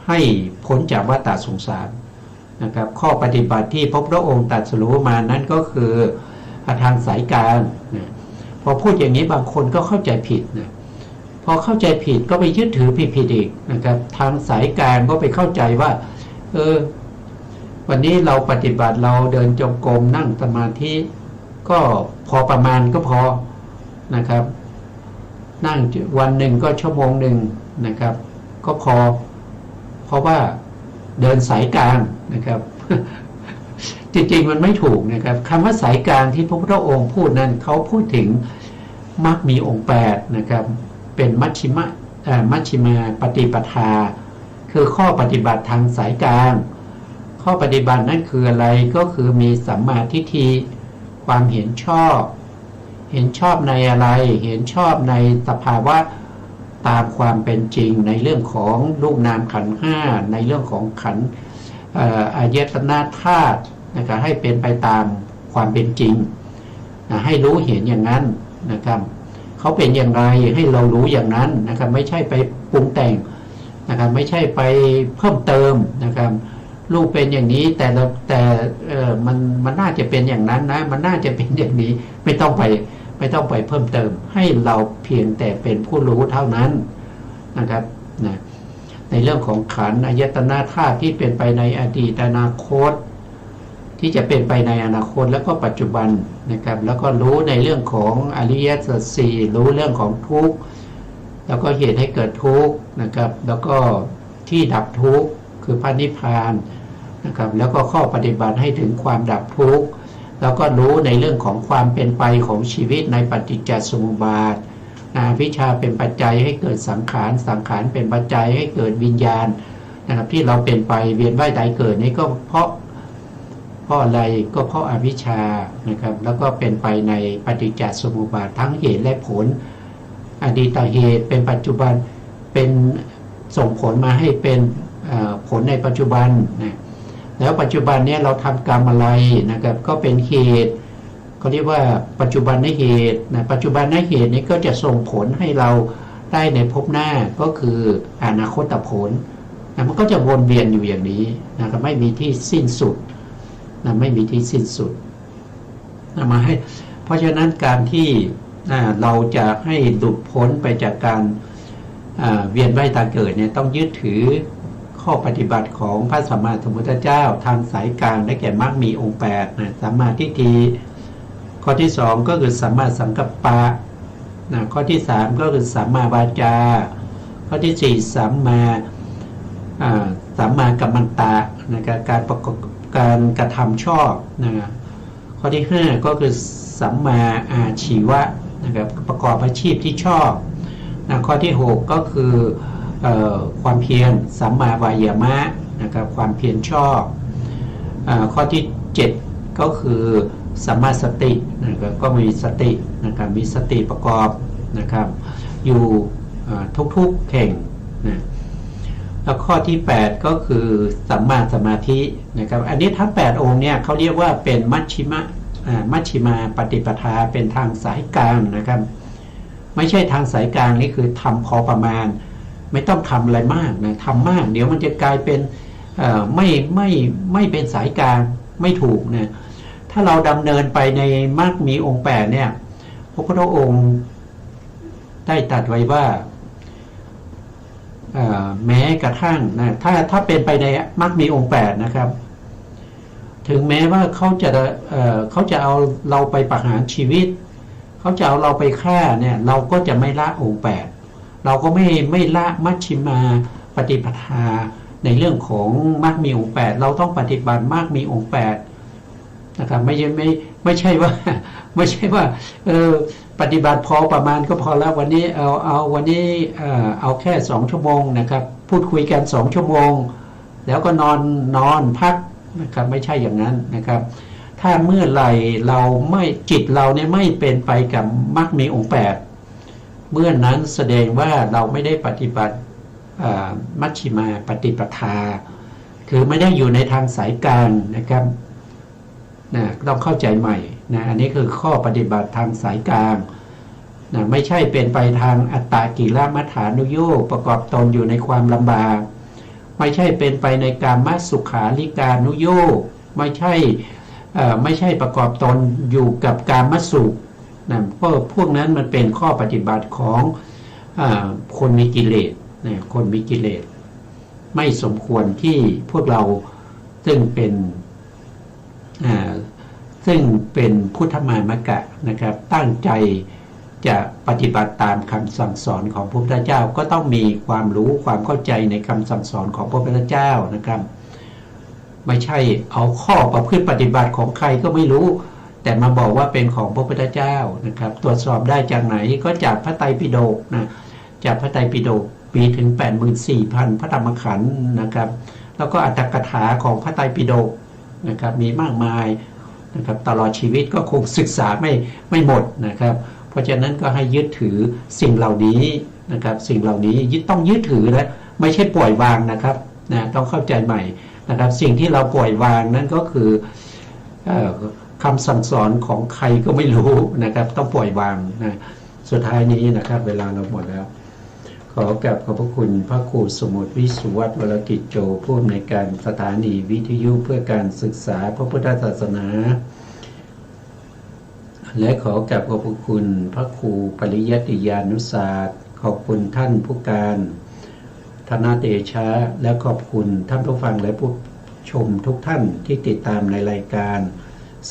ให้พ้นจากวัฏสงสารนะครับข้อปฏิบัติที่พระพุทธองค์ตรัสรู้มานั้นก็คือทางสายกลางนะพอพูดอย่างนี้บางคนก็เข้าใจผิดนะพอเข้าใจผิดก็ไปยึดถือผิดอีกนะครับทางสายกลางก็ไปเข้าใจว่าวันนี้เราปฏิบัติเราเดินจงกรมนั่งสมาธิก็พอประมาณก็พอนะครับนั่งวันหนึ่งก็ชั่วโมงหนึ่งนะครับก็พอเพราะว่าเดินสายกลางนะครับ จริงๆมันไม่ถูกนะครับคำว่าสายกลางที่พระพุทธองค์พูดนั้นเขาพูดถึงมรรคมีองค์8นะครับเป็นมัชฌิมาปฏิปทาคือข้อปฏิบัติทางสายกลางข้อปฏิบัตินั่นคืออะไรก็คือมีสัมมาทิฏฐิความเห็นชอบในอะไรเห็นชอบในสภาวะตามความเป็นจริงในเรื่องของรูปนามขันธ์5ในเรื่องของขันธ์อายตนะธาตุนะครับให้เป็นไปตามความเป็นจริงให้รู้เห็นอย่างนั้นนะครับเขาเป็นอย่างไรให้เรารู้อย่างนั้นนะครับไม่ใช่ไปปรุงแต่งนะครับไม่ใช่ไปเพิ่มเติมนะครับรูปเป็นอย่างนี้แต่มันน่าจะเป็นอย่างนั้นนะมันน่าจะเป็นอย่างนี้ไม่ต้องไปเพิ่มเติมให้เราเพียงแต่เป็นผู้รู้เท่านั้นนะครับนะในเรื่องของขันธ์อายตนะธาตุที่เป็นไปในอดีตอนาคตที่จะเป็นไปในอนาคตแล้วก็ปัจจุบันนะครับแล้วก็รู้ในเรื่องของอริยสัจสี่รู้เรื่องของทุกข์แล้วก็เหตุให้เกิดทุกข์นะครับแล้วก็ที่ดับทุกข์คือพระนิพพานนะครับแล้วก็ข้อปฏิบัติให้ถึงความดับทุกข์แล้วก็รู้ในเรื่องของความเป็นไปของชีวิตในปฏิจจสมุปบาทวิชชาเป็นปัจจัยให้เกิดสังขารสังขารเป็นปัจจัยให้เกิดวิญญาณนะครับที่เราเป็นไปเวียนว่ายตายเกิดนี่ก็เพราะอะไรก็เพราะอวิชชานะครับแล้วก็เป็นไปในปฏิจจสมุปบาททั้งเหตุและผลอดีตเหตุเป็นปัจจุบันเป็นส่งผลมาให้เป็นผลในปัจจุบันนะแล้วปัจจุบันนี้เราทำกรรมอะไรนะครับก็เป็นเหตุเขาเรียกว่าปัจจุบันเหตุนะปัจจุบันเหตุนี้ก็จะส่งผลให้เราได้ในภพหน้าก็คืออนาคตผลนะมันก็จะวนเวียนอยู่อย่างนี้นะครับไม่มีที่สิ้นสุดนะไม่มีที่สิ้นสุดนะมาให้เพราะฉะนั้นการที่เราจะให้หลุดพ้นไปจากการเวียนว่ายตายเกิดเนี่ยต้องยึดถือข้อปฏิบัติของพระสัมมาสัมพุทธเจ้าทางสายกลางได้แก่มรรคมีองค์8นะสัมมาทิฏฐิข้อที่2ก็คือสัมมาสังกัปปะนะข้อที่3ก็คือสัมมาวาจาข้อที่4สัมมากัมมันตะนะครับการกระทำชอบนะข้อที่5ก็คือสัมมาอาชีวะนะครับประกอบอาชีพที่ชอบนะข้อที่6ก็คือ ความเพียรสัมมาวายามะนะครับความเพียรชอบข้อที่7ก็คือสัมมาสตินะครับก็มีสตินะครับมีสติประกอบนะครับอยู่ทุกๆแห่งนะแล้วข้อที่8ก็คือสัมมาสมาธินะครับอันนี้ทั้ง8องค์เนี่ยเขาเรียกว่าเป็นมัชฌิมาปฏิปทาเป็นทางสายกลางนะครับไม่ใช่ทางสายกลางนี่คือทำพอประมาณไม่ต้องทำอะไรมากนะทำมากเดี๋ยวมันจะกลายเป็นไม่เป็นสายกลางไม่ถูกนะถ้าเราดำเนินไปในมรรคมีองค์8เนี่ยพระพุทธองค์ได้ตรัสไว้ว่าแม้กระทั่งนะถ้าเป็นไปในมรรคมีองค์8นะครับถึงแม้ว่าเขาจะเอาเราไปประหารชีวิตเขาจะเอาเราไปฆ่าเนี่ยเราก็จะไม่ละองค์8เราก็ไม่ละมัชฌิมาปฏิปทาในเรื่องของมรรคมีองค์8เราต้องปฏิบัติมรรคมีองค์8นะครับไม่ใช่ว่าปฏิบัติพอประมาณก็พอแล้ววันนี้วันนี้เอาแค่2 ชั่วโมงนะครับพูดคุยกัน2 ชั่วโมงแล้วก็นอนพักนะครับไม่ใช่อย่างนั้นนะครับถ้าเมื่อไหร่เราไม่จิตเราเนี่ยไม่เป็นไปกับมรรคมีองค์8เมื่อนั้นแสดงว่าเราไม่ได้ปฏิบัติมัชฌิมาปฏิปทาคือไม่ได้อยู่ในทางสายกลางนะครับนะต้องเข้าใจใหม่นะอันนี้คือข้อปฏิบัติทางสายกลางนะไม่ใช่เป็นไปทางอัตตกิลมัฏฐานุโยคประกอบตนอยู่ในความลำบากไม่ใช่เป็นไปในกามสุขาริการนุโยคไม่ใช่ประกอบตนอยู่กับกามสุขนะเพราะพวกนั้นมันเป็นข้อปฏิบัติของคนมีกิเลสนะคนมีกิเลสไม่สมควรที่พวกเราซึ่งเป็นพุทธมามกะนะครับตั้งใจจะปฏิบัติตามคำสั่งสอนของพระพุทธเจ้าก็ต้องมีความรู้ความเข้าใจในคำสั่งสอนของพระพุทธเจ้านะครับไม่ใช่เอาข้อประพฤติปฏิบัติของใครก็ไม่รู้แต่มาบอกว่าเป็นของพระพุทธเจ้านะครับตรวจสอบได้จากไหนก็จากพระไตรปิฎกนะจากพระไตรปิฎกปีถึง 84,000 พระธรรมขันธ์นะครับแล้วก็อรรถกถาของพระไตรปิฎกนะครับมีมากมายนะครับตลอดชีวิตก็คงศึกษาไม่หมดนะครับเพราะฉะนั้นก็ให้ยึดถือสิ่งเหล่านี้นะครับสิ่งเหล่านี้ต้องยึดถือและไม่ใช่ปล่อยวางนะครับนะต้องเข้าใจใหม่นะครับสิ่งที่เราปล่อยวางนั่นก็คือคำสั่งสอนของใครก็ไม่รู้นะครับต้องปล่อยวางนะสุดท้ายนี้นะครับเวลาเราหมดแล้วขอกราบขอบพระคุณพระครูสมุทรวิสุวัฒน์วรกิจโจผู้อำนวยการสถานีวิทยุเพื่อการศึกษาพระพุทธศาสนาและขอกราบขอบพระคุณพระครูปริยัติยานุศาสตร์ขอบคุณท่านผู้การธนเดชะและขอบคุณท่านผู้ฟังและผู้ชมทุกท่านที่ติดตามในรายการ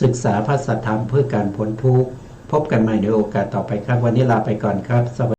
ศึกษาพระสัทธรรมเพื่อการพ้นทุกข์พบกันใหม่ในโอกาสต่อไปครับวันนี้ลาไปก่อนครับ